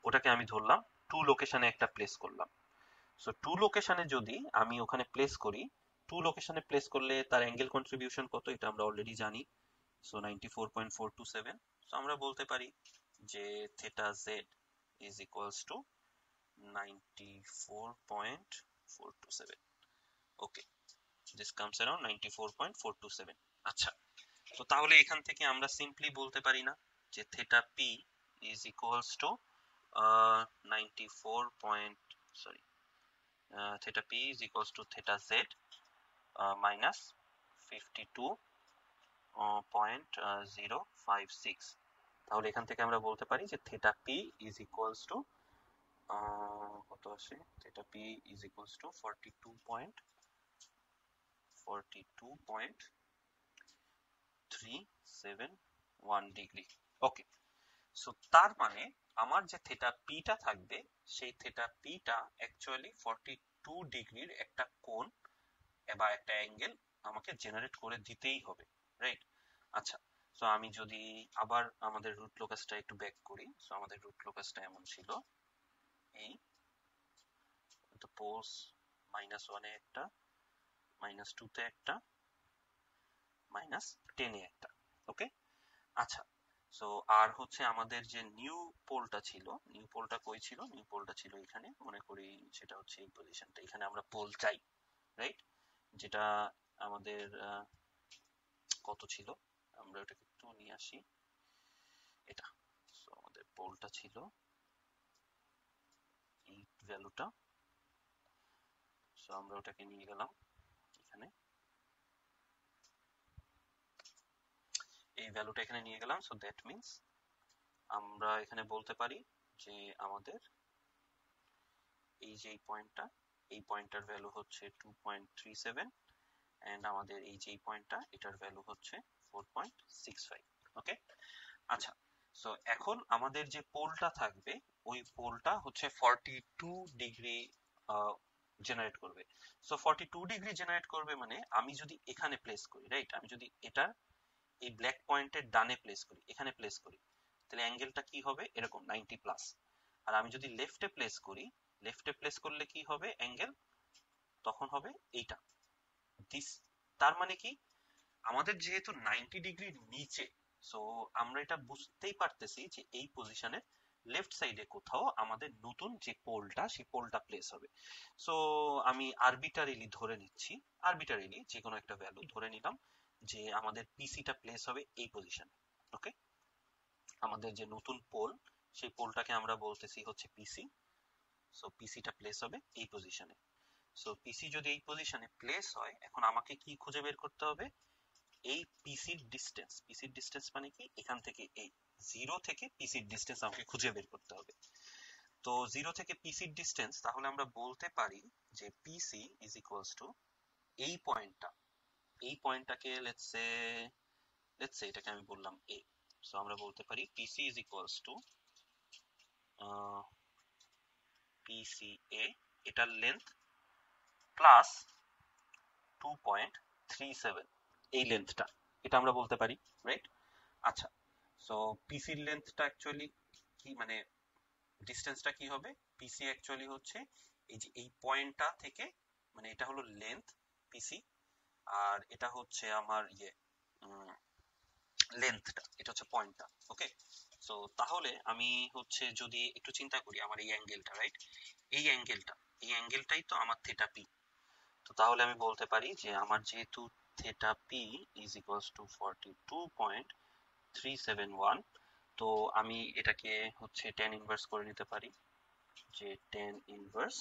ওটাকে আমি ধরলাম 2 লোকেশনে একটা প্লেস করলাম। সো 2 লোকেশনে যদি আমি ওখানে প্লেস করি, 2 লোকেশনে প্লেস করলে তার অ্যাঙ্গেল কন্ট্রিবিউশন কত এটা আমরা অলরেডি জানি। সো 94.427। সো আমরা বলতে পারি যে theta Z is equals two 94.427, okay? This comes around 94.427। আচ্ছা, তো তাহলে এখান থেকে আমরা সিম্পলি বলতে পারি না যে theta P is equals two 94 point, sorry, theta p is equals to theta z minus 52.056। তাহলে এখান থেকে আমরা বলতে পারি যে theta p is equals to কত আসে, theta p is equals to 42.371 degree, okay? So তার মানে আমার যে থেটা পিটা থাকবে, সেই থেটা পিটা অ্যাকচুয়ালি 42 ডিগ্রির একটা কোণ বা একটা অ্যাঙ্গেল আমাকে জেনারেট করে দিতেই হবে, রাইট? আচ্ছা, সো আমি যদি আবার আমাদের রুট লোকাসটা একটু ব্যাক করি, সো আমাদের রুট লোকাসটা এমন ছিল, এই তো পোলস -1 এ একটা, -2 তে একটা, -10 এ একটা। ওকে, আচ্ছা। সো আর হচ্ছে আমাদের যে নিউ পোলটা ছিল, নিউ পোলটা কই ছিল? নিউ পোলটা ছিল এখানে, মনে করি সেটা হচ্ছে এই পজিশনটা। এখানে আমরা পোল চাই, রাইট? যেটা আমাদের কত ছিল, আমরা ওটাকে একটু নিয়ে আসি। এটা, সো আমাদের পোলটা ছিল এই ভ্যালুটা। সো আমরা ওটাকে নিয়ে গেলাম এখানে, এই ভ্যালুটা এখানে নিয়ে গেলাম। সো দ্যাট মিন্স আমরা এখানে বলতে পারি যে আমাদের এই যে এই পয়েন্টটা, এই পয়েন্টটার ভ্যালু হচ্ছে 2.37 এন্ড আমাদের এই যে পয়েন্টটা, এটার ভ্যালু হচ্ছে 4.65। ওকে, আচ্ছা। সো এখন আমাদের যে পোলটা থাকবে, ওই পোলটা হচ্ছে 42 ডিগ্রি জেনারেট করবে। সো 42 ডিগ্রি জেনারেট করবে মানে আমি যদি এখানে প্লেস করি, রাইট? আমি যদি এটা এই ব্ল্যাক পয়েন্টের ডানে প্লেস করি, এখানে প্লেস করি, তাহলে অ্যাঙ্গেলটা কি হবে? এরকম 90 প্লাস। আর আমি যদি লেফটে প্লেস করি, লেফটে প্লেস করলে কি হবে অ্যাঙ্গেল? তখন হবে এইটা, দিস। তার মানে কি, আমাদের যেহেতু 90 ডিগ্রির নিচে, সো আমরা এটা বুঝতেই পারতেছি যে এই পজিশনে লেফট সাইডে কোথাও আমাদের নতুন যে পোলটা, সেই পোলটা প্লেস হবে। সো আমি আরবিটারিলি ধরে নিচ্ছি, আরবিটারিলি যে কোনো একটা ভ্যালু ধরে নিলাম যে আমাদের পিসিটা প্লেস হবে এই পজিশনে। ওকে, আমাদের যে নতুন পোল, সেই পোলটাকে আমরা বলতেছি হচ্ছে পিসি। সো পিসিটা প্লেস হবে এই পজিশনে। সো পিসি যদি এই পজিশনে প্লেস হয়, এখন আমাকে কি খুঁজে বের করতে হবে? এই পিসির ডিস্টেন্স। পিসির ডিস্টেন্স মানে কি? এখান থেকে এই জিরো থেকে পিসির ডিস্টেন্স আমাকে খুঁজে বের করতে হবে। তো জিরো থেকে পিসির ডিস্টেন্স, তাহলে আমরা বলতে পারি যে পিসি ইজ ইকুয়ালস টু এই পয়েন্টটা, এই পয়েন্টটাকে লেটস সে এটাকে আমি বললাম এ। সো আমরা বলতে পারি পিসি ইজ ইকুয়ালস টু পিসি এ, এটার লেন্থ প্লাস 2.37, এই লেন্থটা, এটা আমরা বলতে পারি, রাইট? আচ্ছা, সো পিসির লেন্থটা অ্যাকচুয়ালি কি, মানে ডিসটেন্সটা কি হবে? পিসি অ্যাকচুয়ালি হচ্ছে এই যে এই পয়েন্টটা থেকে, মানে এটা হলো লেন্থ পিসি, আর এটা হচ্ছে আমার লেন্থটা, এটা হচ্ছে পয়েন্টটা। ওকে, সো তাহলে আমি হচ্ছে যদি একটু চিন্তা করি, আমার এই অ্যাঙ্গেলটা, রাইট? এই অ্যাঙ্গেলটা, এই অ্যাঙ্গেলটাই তো আমার থেটা পি। তো তাহলে আমি বলতে পারি যে আমার যেহেতু theta P is equals two 42.371, তো আমি এটাকে হচ্ছে tan ইনভার্স করে নিতে পারি, যে tan ইনভার্স।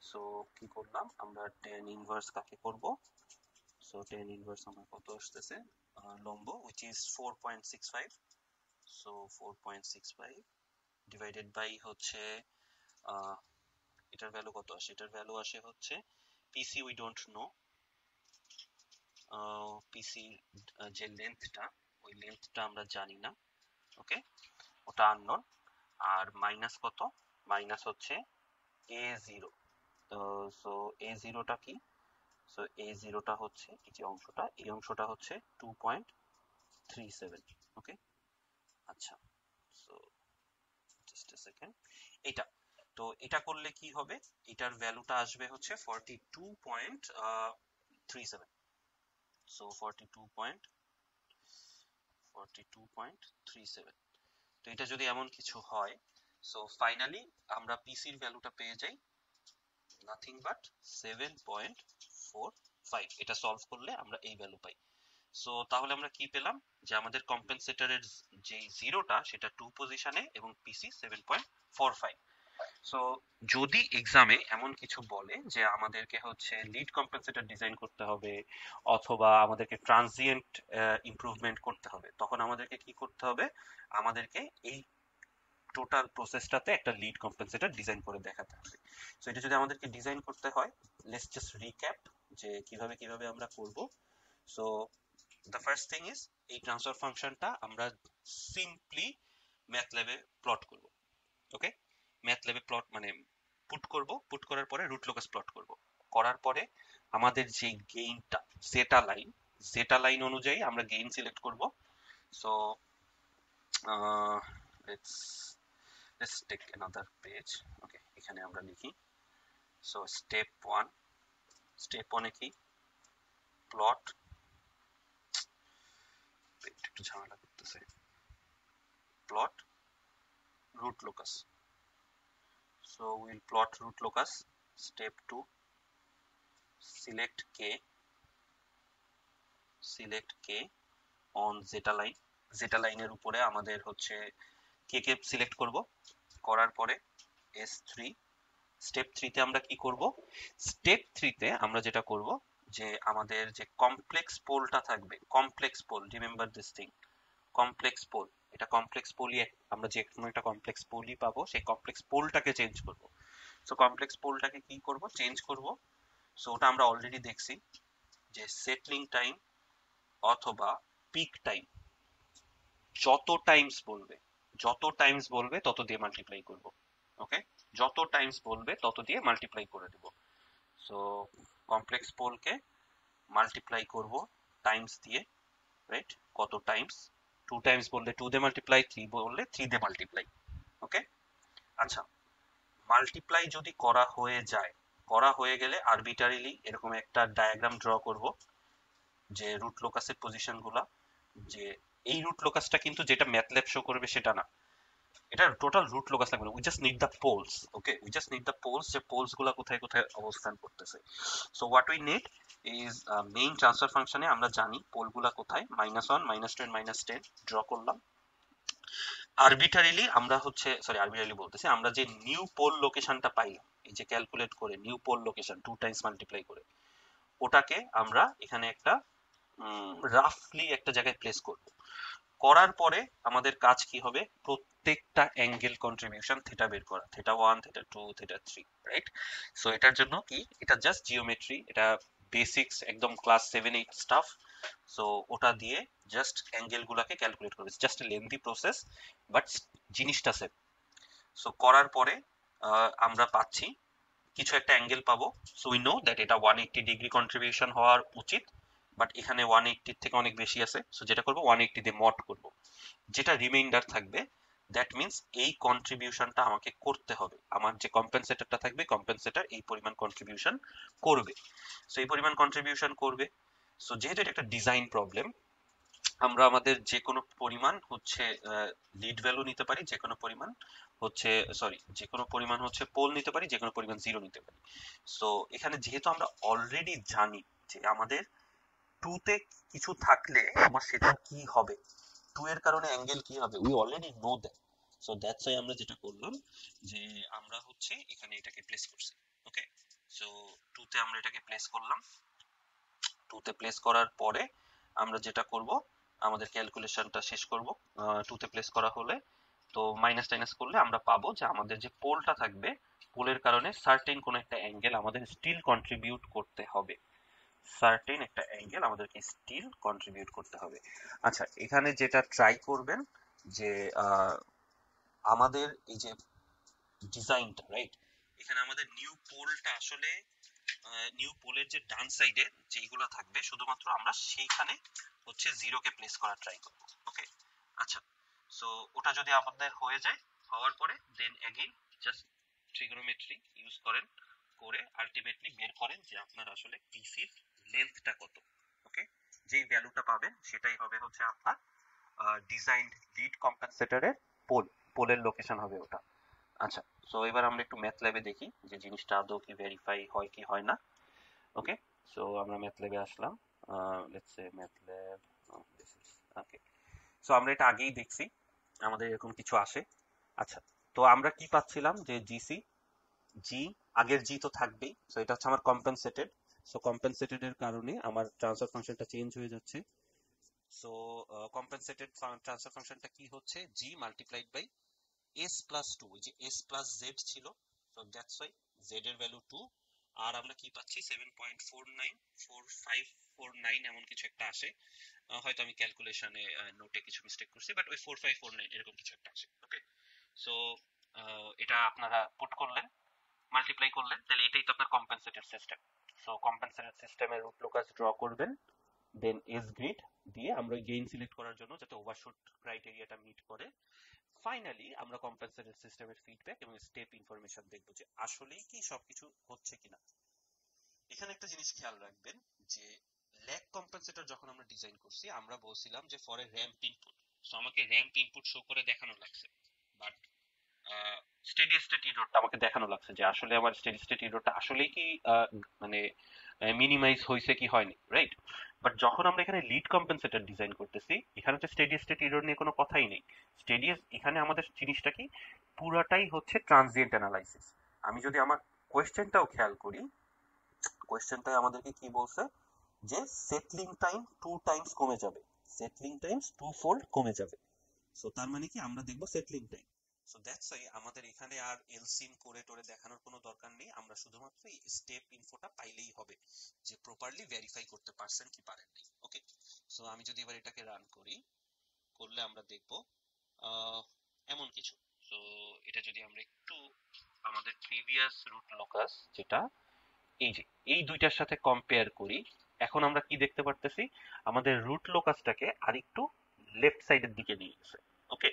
সো কি করলাম আমরা, tan ইনভার্স কাকে করব? সো tan ইনভার্স আমার কত আসতেছে, লম্ব which is 4.65, so 4.65 divided by হচ্ছে এটার ভ্যালু কত আসে? এটার ভ্যালু আসে হচ্ছে PC we don't know, PC যে লেন্থটা, ওই লেন্থটা আমরা জানি না। ওকে, ওটা আননোন। আর মাইনাস কত? মাইনাস হচ্ছে এ জিরো। সো এ জিরোটা কি? সো এ জিরোটা হচ্ছে এই যে অংশটা, এই অংশটা হচ্ছে 2.37। ওকে, আচ্ছা। সো জাস্ট এ সেকেন্ড, এটা, তো এটা করলে কি হবে? এটার ভ্যালুটা আসবে হচ্ছে 42.37। সো 42.37। তো এটা যদি এমন কিছু হয়, সো ফাইনালি আমরা পিসির ভ্যালুটা পেয়ে যাই নাথিং বাট 7.45। এটা সলভ করলে আমরা এই ভ্যালু পাই। সো তাহলে আমরা কি পেলাম? যে আমাদের কম্পেনসেটরের যে জিরোটা, সেটা 2 পজিশনে এবং পিসি 7.45। সো যদি এক্সামে এমন কিছু বলে যে আমাদেরকে হচ্ছে লিড কম্পেনসেটর ডিজাইন করতে হবে, অথবা আমাদেরকে ট্রানজিয়েন্ট ইমপ্রুভমেন্ট করতে হবে, তখন আমাদেরকে কি করতে হবে? আমাদেরকে এই টোটাল প্রসেসটাতে একটা লিড কম্পেনসেটর ডিজাইন করে দেখাতে হবে। সো এটা যদি আমাদেরকে ডিজাইন করতে হয়, লেটস জাস্ট রিক্যাপ যে কিভাবে কিভাবে আমরা করব। So the first thing is, এই ট্রান্সফার ফাংশনটা আমরা সিম্পলি ম্যাথল্যাবে প্লট করব। ওকে, ম্যাথল্যাবে প্লট মানে পুট করব, পুট করার পরে রুট লোকাস প্লট করব, করার পরে আমাদের যে গেইনটা, জেটা লাইন, জেটা লাইন অনুযায়ী আমরা গেইন সিলেক্ট করব। So let's let's take another page. Okay, এখানে আমরা লিখি। সো স্টেপ 1, স্টেপ 1 এ কি? প্লট, একটু ঝামেলা করতেছে, plot root locus. So we'll plot root locus. Step 2, select k on zeta line. zeta line এর উপরে আমাদের হচ্ছে কে সিলেক্ট করব, করার পরে S3, স্টেপ 3 তে আমরা কি করব, স্টেপ 3 তে আমরা যেটা করব যে আমাদের যে কমপ্লেক্স পোলটা থাকবে, complex pole, remember this thing, complex pole, এটা কমপ্লেক্স পোলই, আমরা যে কোনো একটা কমপ্লেক্স পোলই পাবো, সেই কমপ্লেক্স পোলটাকে চেঞ্জ করব। সো কমপ্লেক্স পোলটাকে কি করব, চেঞ্জ করব। সো ওটা আমরা অলরেডি দেখছি যে সেটলিং টাইম অথবা পিক টাইম যত টাইমস বলবে তত দিয়ে মাল্টিপ্লাই করব। ওকে, যত টাইমস বলবে তত দিয়ে মাল্টিপ্লাই করে দেব। সো কমপ্লেক্স পোলকে মাল্টিপ্লাই করব টাইমস দিয়ে, রাইট? কত টাইমস, 2 টাইমস বললে 2 দিয়ে মাল্টিপ্লাই, 3 বললে 3 দিয়ে মাল্টিপ্লাই। ওকে, আচ্ছা, মাল্টিপ্লাই যদি করা হয়ে যায়, করা হয়ে গেলে আরবিটারিলি এরকম একটা ডায়াগ্রাম ড্র করব যে রুট লোকাসের পজিশন গুলা, যে এই রুট লোকাসটা কিন্তু যেটা ম্যাথল্যাব শো করবে সেটা না, এটা টোটাল রুট লোকাস লাগবে না, we just need the polls. Okay, we just need the polls, যে পোলস গুলা কোথায় কোথায় অবস্থান করতেছে। So what we need is main transfer ফাংশনে আমরা জানি পোল গুলা কোথায়, -1, -2, -10 ড্র করলাম। আরবিটারিলি আমরা হচ্ছে, সরি আরবিটারিলি বলতেছি, আমরা যে নিউ পোল লোকেশনটা পাইলাম, এই যে ক্যালকুলেট করে new pole location 2 times multiply করে, ওটাকে আমরা এখানে একটা রাফলি একটা জায়গায় প্লেস করব। করার পরে আমাদের কাজ কি হবে, প্রত্যেকটা অ্যাঙ্গেল কন্ট্রিবিউশন থিটা বের করা, θ1, θ2, θ3, রাইট? সো এটার জন্য কি, এটা জাস্ট জিওমেট্রি, এটা বেসিক্স একদম ক্লাস 7-8 স্টাফ। সো ওটা দিয়ে জাস্ট অ্যাঙ্গেল গুলাকে ক্যালকুলেট করবে, জাস্ট লেন্থি প্রসেস, বাট জিনিসটা সেম। সো করার পরে আমরা পাচ্ছি কিছু একটা অ্যাঙ্গেল পাবো। সো উই নো দ্যাট এটা 180 ডিগ্রি কন্ট্রিবিউশন হওয়ার উচিত, বাট এখানে 180 থেকে অনেক বেশি আছে। সো যেটা করবো 180 দিয়ে মড করব, যেটা রিমাইন্ডার থাকবে দ্যাট মিন্স এই কন্ট্রিবিউশনটা আমাকে করতে হবে, আমার যে কম্পেনসেটরটা থাকবে কম্পেনসেটর এই পরিমাণ কন্ট্রিবিউশন করবে। সো এই পরিমাণ কন্ট্রিবিউশন করবে। সো যেহেতু এটা একটা ডিজাইন প্রবলেম, আমরা আমাদের যে কোনো পরিমাণ হচ্ছে লিড ভ্যালু নিতে পারি, যে কোনো পরিমাণ হচ্ছে, সরি, যে কোনো পরিমাণ হচ্ছে পোল নিতে পারি, যে কোনো পরিমাণ জিরো নিতে পারি। সো এখানে যেহেতু আমরা অলরেডি জানি যে আমাদের 2 তে কিছু থাকলে আমার সেটা কি হবে, 2 এর কারণে অ্যাঙ্গেল কি হবে, we already know that. So that's why আমরা যেটা করলাম যে আমরা হচ্ছে এখানে এটাকে প্লেস করছি। ওকে, সো 2 তে আমরা এটাকে প্লেস করলাম। 2 তে প্লেস করার পরে আমরা যেটা করব, আমাদের ক্যালকুলেশনটা শেষ করব। 2 তে প্লেস করা হলে তো মাইনাস টাইনাস করলে আমরা পাবো যে আমাদের যে পোলটা থাকবে, পোলের কারণে সার্টেন কোন একটা অ্যাঙ্গেল আমাদের স্টিল কন্ট্রিবিউট করতে হবে, সার্টেন একটা অ্যাঙ্গেল আমাদেরকে স্টিল কন্ট্রিবিউট করতে হবে। আচ্ছা, এখানে যেটা ট্রাই করবেন যে আমাদের এই যে ডিজাইনটা, রাইট, এখানে আমাদের নিউ পোলটা আসলে নিউ পোলের যে ডান সাইডে যেগুলো থাকবে শুধুমাত্র আমরা সেইখানে হচ্ছে জিরোকে প্লেস করার ট্রাই করব। ওকে, আচ্ছা, সো ওটা যদি আমাদের হয়ে যায়, হওয়ার পরে then again just trigonometry use করেন, করে আলটিমেটলি বের করেন যে আপনার আসলে পিসির লেন্থটা কত। ওকে, যেই ভ্যালুটা পাবেন সেটাই হবে হচ্ছে আপনার ডিজাইনড লিড কম্পেনসেটরের পোল, পোলের লোকেশন হবে ওটা। আচ্ছা, সো এবার আমরা একটু ম্যাথ ল্যাবে দেখি যে জিনিসটা আদৌ কি ভেরিফাই হয় কি হয় না। ওকে, সো আমরা ম্যাথ ল্যাবে আসলাম, let's say MATLAB, this is okay. So আমরা এটা আগেই দেখছি, আমাদের এরকম কিছু আসে। আচ্ছা, তো আমরা কি পাচ্ছিলাম যে জিসি, জি, আগের জি তো থাকবেই, সো এটা হচ্ছে আমার কম্পেনসেটেড। সো কম্পেনসেটেড এর কারণে আমার ট্রান্সফার ফাংশনটা চেঞ্জ হয়ে যাচ্ছে। সো কম্পেনসেটেড ট্রান্সফার ফাংশনটা কি হচ্ছে, জি মাল্টিপ্লাইড বাই s প্লাস 2, যে s প্লাস z ছিল, সো দ্যাটস ওয়াই z এর ভ্যালু 2, আর আমরা কি পাচ্ছি 7.494549 এমন কিছু একটা আসে। হয়তো আমি ক্যালকুলেশনে নোটে কিছু মিস্টেক করছি, বাট ওই 4549 এরকম কিছু একটা আসে। ওকে, সো এটা আপনারা পুট করলেন, মাল্টিপ্লাই করলেন, তাহলে এটাই তো আপনার কম্পেনসেটেড সিস্টেম। সো কম্পেনসেটেড সিস্টেমের রুট লোকাস ড্র করবেন, দেন এস গ্রিড দিয়ে আমরা গেইন সিলেক্ট করার জন্য যাতে ওভারশুট ক্রাইটেরিয়াটা মিট করে। ফাইনালি আমরা কম্পেনসেটেড সিস্টেমের ফিডব্যাক এবং স্টেপ ইনফরমেশন দেখব যে আসলেই কি সবকিছু হচ্ছে কিনা। এখানে একটা জিনিস খেয়াল রাখবেন যে ল্যাগ কম্পেনসেটর যখন আমরা ডিজাইন করছি আমরা বলছিলাম যে for a ramp input, so আমাকে র্যাম্প ইনপুট শো করে দেখানো লাগছে, বাট স্টেডি স্টেট এররটা আমাকে দেখানো লাগছে যে আসলে আমার স্টেডি স্টেট এররটা আসলেই কি মানে মিনিমাইজ হয়েছে কি হয়নি, রাইট? বাট যখন আমরা এখানে লিড কম্পেনসেটর ডিজাইন করতেছি, এখানে তো স্টেডি স্টেট এরর নিয়ে কোনো কথাই নেই। স্টেডি এখানে আমাদের জিনিসটা কি, পুরাটাই হচ্ছে ট্রানজিয়েন্ট অ্যানালাইসিস। আমি যদি আমার কোয়েশ্চেনটাও খেয়াল করি, কোয়েশ্চেনটাই আমাদেরকে কি বলছে, যে সেটলিং টাইম 2 টাইমস কমে যাবে, সেটলিং টাইমস 2 ফোল্ড কমে যাবে। সো তার মানে কি আমরা দেখবো settling time. So that's why আমাদের এখানে আর এলসিম করে টোরে দেখানোর কোনো দরকার নেই, আমরা শুধুমাত্র এই স্টেপ ইনফোটা পাইলেই হবে যে প্রপারলি ভেরিফাই করতে পারছেন কি পারেননি। ওকে, সো আমি যদি এবার এটাকে রান করি, করলে আমরা দেখবো আহ, এমন কিছু। সো এটা যদি আমরা একটু আমাদের প্রিভিয়াস রুট লোকাস যেটা এই যে এই দুইটার সাথে কম্পেয়ার করি, এখন আমরা কি দেখতে পারতেছি, আমাদের রুট লোকাসটাকে আরেকটু লেফট সাইডের দিকে নিয়ে গেছে। ওকে,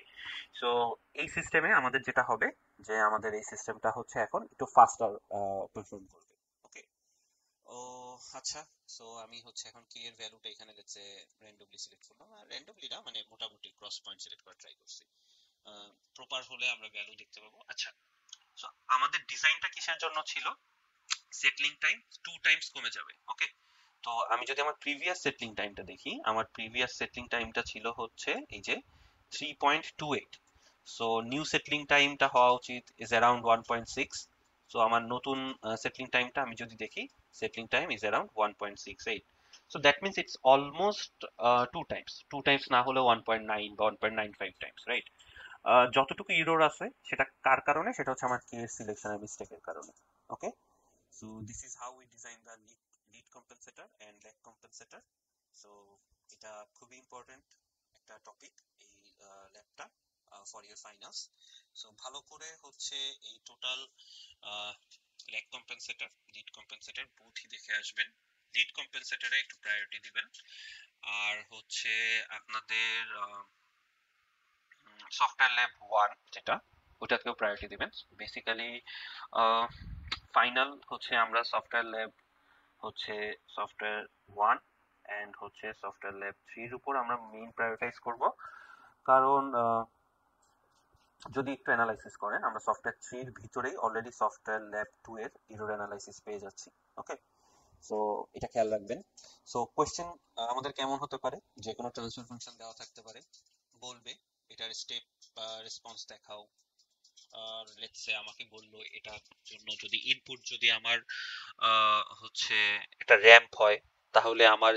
সো এই সিস্টেমে আমাদের যেটা হবে, যে আমাদের এই সিস্টেমটা হচ্ছে এখন একটু ফাস্টার পারফর্ম করবে। ওকে, ও আচ্ছা, সো আমি হচ্ছে এখন কে এর ভ্যালুটা এখানে লেটসে র্যান্ডমলি সিলেক্ট করলাম, আর র্যান্ডমলি না মানে মোটামুটি ক্রস পয়েন্ট সিলেক্ট করা ট্রাই করছি, প্রপার হলে আমরা ভ্যালু দেখতে পাবো। আচ্ছা, সো আমাদের ডিজাইনটা কিসের জন্য ছিল, সেটলিং টাইম 2 টাইমস কমে যাবে। ওকে, তো আমি যদি আমার প্রিভিয়াস সেটলিং টাইমটা দেখি, আমার প্রিভিয়াস সেটলিং টাইমটা ছিল হচ্ছে এই যে 3.28। সো নিউ সেটলিং টাইমটা হওয়া উচিত ইজ অ্যারাউন্ড 1.6। সো আমার নতুন সেটলিং টাইমটা আমি যদি দেখি, settling time is around 1.68। So that means it's almost 2 Times, 2 Times না হলে 1.9 বা 1.95 টাইমস, রাইট? যতটুকু ইরোর আছে সেটা কার কারণে, সেটা হচ্ছে আমার কে সিলেকশনের মিস্টেকের কারণে। ওকে, so this is how we design the lead compensator and lag compensator. So এটা খুবই ইম্পর্টেন্ট একটা টপিক এই ল্যাবটা ফর ইয়ার ফাইনালস। সো ভালো করে হচ্ছে এই টোটাল ল্যাগ কম্পেনসেটর, লিড কম্পেনসেটর বোথই দেখে আসবেন। লিড কম্পেনসেটরে একটু প্রায়োরিটি দিবেন, আর হচ্ছে আপনাদের সফটওয়্যার ল্যাব 1 যেটা, ওটাকেও প্রায়োরিটি দিবেন। বেসিক্যালি ফাইনাল হচ্ছে আমরা সফটওয়্যার ল্যাব হচ্ছে সফটওয়্যার 1 এন্ড হচ্ছে সফটওয়্যার ল্যাব 3 এর উপর আমরা মেইন প্রায়োরিটাইজ করব। কারণ যদি একটু অ্যানালাইসিস করেন, আমরা সফটওয়্যার 3 এর ভিতরেই অলরেডি সফটওয়্যার ল্যাব 2 এর এরর অ্যানালাইসিস পেয়ে যাচ্ছি। ওকে, সো এটা খেয়াল রাখবেন। সো কোশ্চেন আমাদের কেমন হতে পারে, যে কোনো ট্রান্সফার ফাংশন দেওয়া থাকতে পারে, বলবে এটার স্টেপ বা রেসপন্স দেখাও, আর লেটস সে আমাকে বললো এটার জন্য যদি ইনপুট যদি আমার হচ্ছে এটা র্যাম্প হয়, তাহলে আমার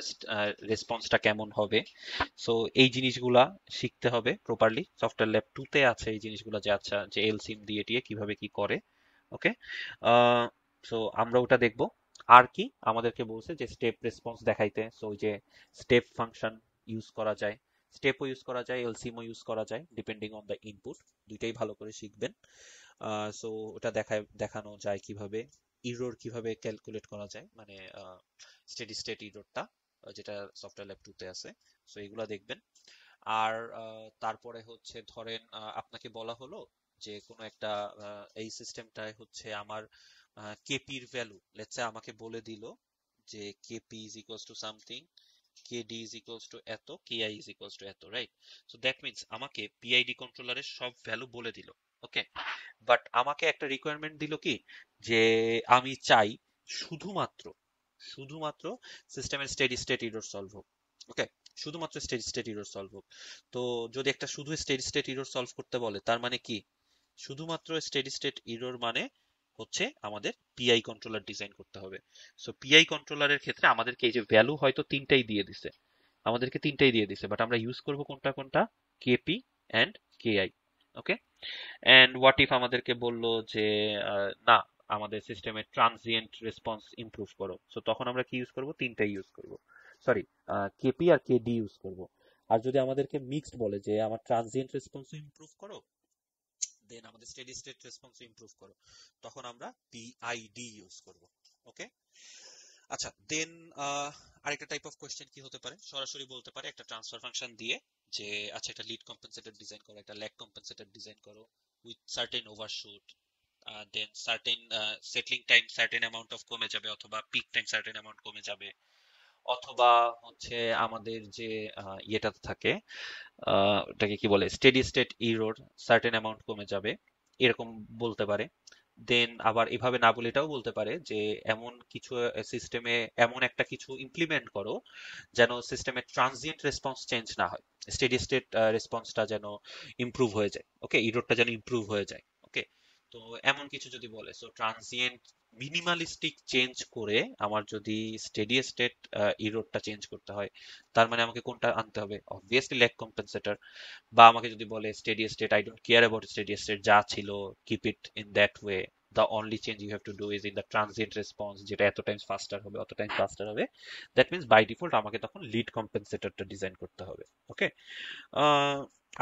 রেসপন্সটা কেমন হবে। সো এই জিনিসগুলা শিখতে হবে প্রপারলি। সফটওয়্যার ল্যাব 2 তে আছে এই জিনিসগুলা, যে আচ্ছা যে এলসিম দিয়ে টিয়ে কিভাবে কি করে। ওকে, সো আমরা ওটা দেখব। আর কি আমাদেরকে বলছে যে স্টেপ রেসপন্স দেখাইতে, সো ওই যে স্টেপ ফাংশন ইউজ করা যায়, স্টেপও ইউজ করা যায়, এলসিমও ইউজ করা যায়, ডিপেন্ডিং অন দ্য ইনপুট। দুইটাই ভালো করে শিখবেন। সো ওটা দেখানো যায় কিভাবে, ইরর কিভাবে ক্যালকুলেট করা যায়, মানে স্টেডি স্টেট ইররটা যেটা সফটওয়্যার ল্যাব 2 তে আছে। সো এগুলা দেখবেন। আর তারপরে হচ্ছে ধরেন আপনাকে বলা হলো যে কোনো একটা এই সিস্টেমটায় হচ্ছে আমার কেপির ভ্যালু, লেটস সে আমাকে বলে দিল যে KP is equals to something, KD is equals to এত, কেআই ইজ ইকুয়ালস টু এত, রাইট? সো দ্যাট মিনস আমাকে পিআইডি কন্ট্রোলারের সব ভ্যালু বলে দিল। ওকে, বাট আমাকে একটা রিকোয়ারমেন্ট দিল কি, যে আমি চাই শুধুমাত্র শুধুমাত্র সিস্টেমের স্টেডি স্টেট এরর সলভ হোক। ওকে, শুধুমাত্র স্টেডি স্টেট এরর সলভ হোক। তো যদি একটা শুধু স্টেডি স্টেট এরর সলভ করতে বলে, তার মানে কি, শুধুমাত্র স্টেডি স্টেট এরর মানে হচ্ছে আমাদের পিআই কন্ট্রোলার ডিজাইন করতে হবে। সো পিআই কন্ট্রোলারের ক্ষেত্রে আমাদেরকে এই যে ভ্যালু হয়তো তিনটাই দিয়ে দিছে, আমাদেরকে তিনটাই দিয়ে দিছে, বাট আমরা ইউজ করব কোনটা কোনটা, KP and KI. Okay, and what if আমাদেরকে বললো যে না, আমাদের সিস্টেমের ট্রানজিয়েন্ট রেসপন্স ইমপ্রুভ করো, সো তখন আমরা কি ইউজ করব, তিনটাই ইউজ করব, সরি কেপি আর কেডি ইউজ করব। আর যদি আমাদেরকে মিক্সড বলে যে আমার ট্রানজিয়েন্ট রেসপন্স ইমপ্রুভ করো, দেন আমাদের স্টেডি স্টেট রেসপন্স ইমপ্রুভ করো, তখন আমরা পিআইডি ইউজ করব। ওকে, আচ্ছা, দেন আরেকটা টাইপ অফ কোয়েশ্চেন কি হতে পারে, সরাসরি বলতে পারে একটা ট্রান্সফার ফাংশন দিয়ে যে আচ্ছা একটা লিড কম্পেনসেটর ডিজাইন করো, একটা ল্যাগ কম্পেনসেটর ডিজাইন করো with certain overshoot, then certain settling time certain amount of কমে যাবে, অথবা পিক টাইম সার্টেন অ্যামাউন্ট কমে যাবে, অথবা হচ্ছে আমাদের যে ইয়েটা থাকে, ওটাকে কি বলে, steady state error certain amount কমে যাবে, এরকম বলতে পারে। দেন আবার এভাবে না বলে এটাও বলতে পারে যে এমন কিছু সিস্টেমে এমন একটা কিছু ইমপ্লিমেন্ট করো যেন সিস্টেমের ট্রানজিয়েন্ট রেসপন্স চেঞ্জ না হয়, স্টেডি স্টেট রেসপন্সটা যেন ইমপ্রুভ হয়ে যায়, ওকে, ইরোরটা যেন ইমপ্রুভ হয়ে যায়, ওকে। তো এমন কিছু যদি বলে, সো ট্রানজিয়েন্ট মিনিমালিস্টিক চেঞ্জ করে আমার যদি স্টেডি স্টেট ইরোরটা চেঞ্জ করতে হয়, তার মানে আমাকে কোনটা আনতে হবে? Obviously lag compensator. বা আমাকে যদি বলে steady state, I don't care about steady state, যা ছিল keep it in that way, the only change you have to do is in the transient response, যেটা এত টাইমস ফাস্টার হবে, অত টাইম ফাস্টার হবে, দ্যাট মিনস বাই ডিফল্ট আমাকে তখন lead কম্পেনসেটরটা design করতে হবে, ওকে।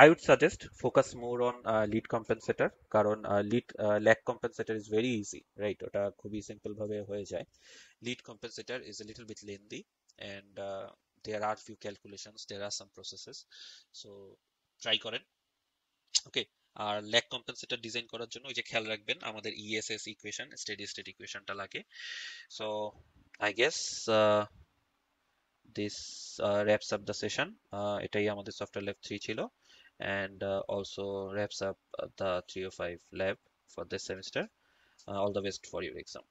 I would suggest focus more on lead compensator, কারণ lead lag compensator is very easy, right? ওটা খুবই সিম্পল ভাবে হয়ে যায়। Lead compensator is a little bit lengthy, and there are few calculations, there are some processes, so try করেন, ওকে। আর lag compensator design করার জন্য ওই যে খেয়াল রাখবেন আমাদের ইএসএস ইকুয়েশন, স্টেডি স্টেট ইকুয়েশনটা লাগে। So I guess this wraps up the session. এটাই আমাদের সফটওয়্যার ল্যাব 3 ছিল, and also wraps up the 305 lab for this semester. All the best for your exam.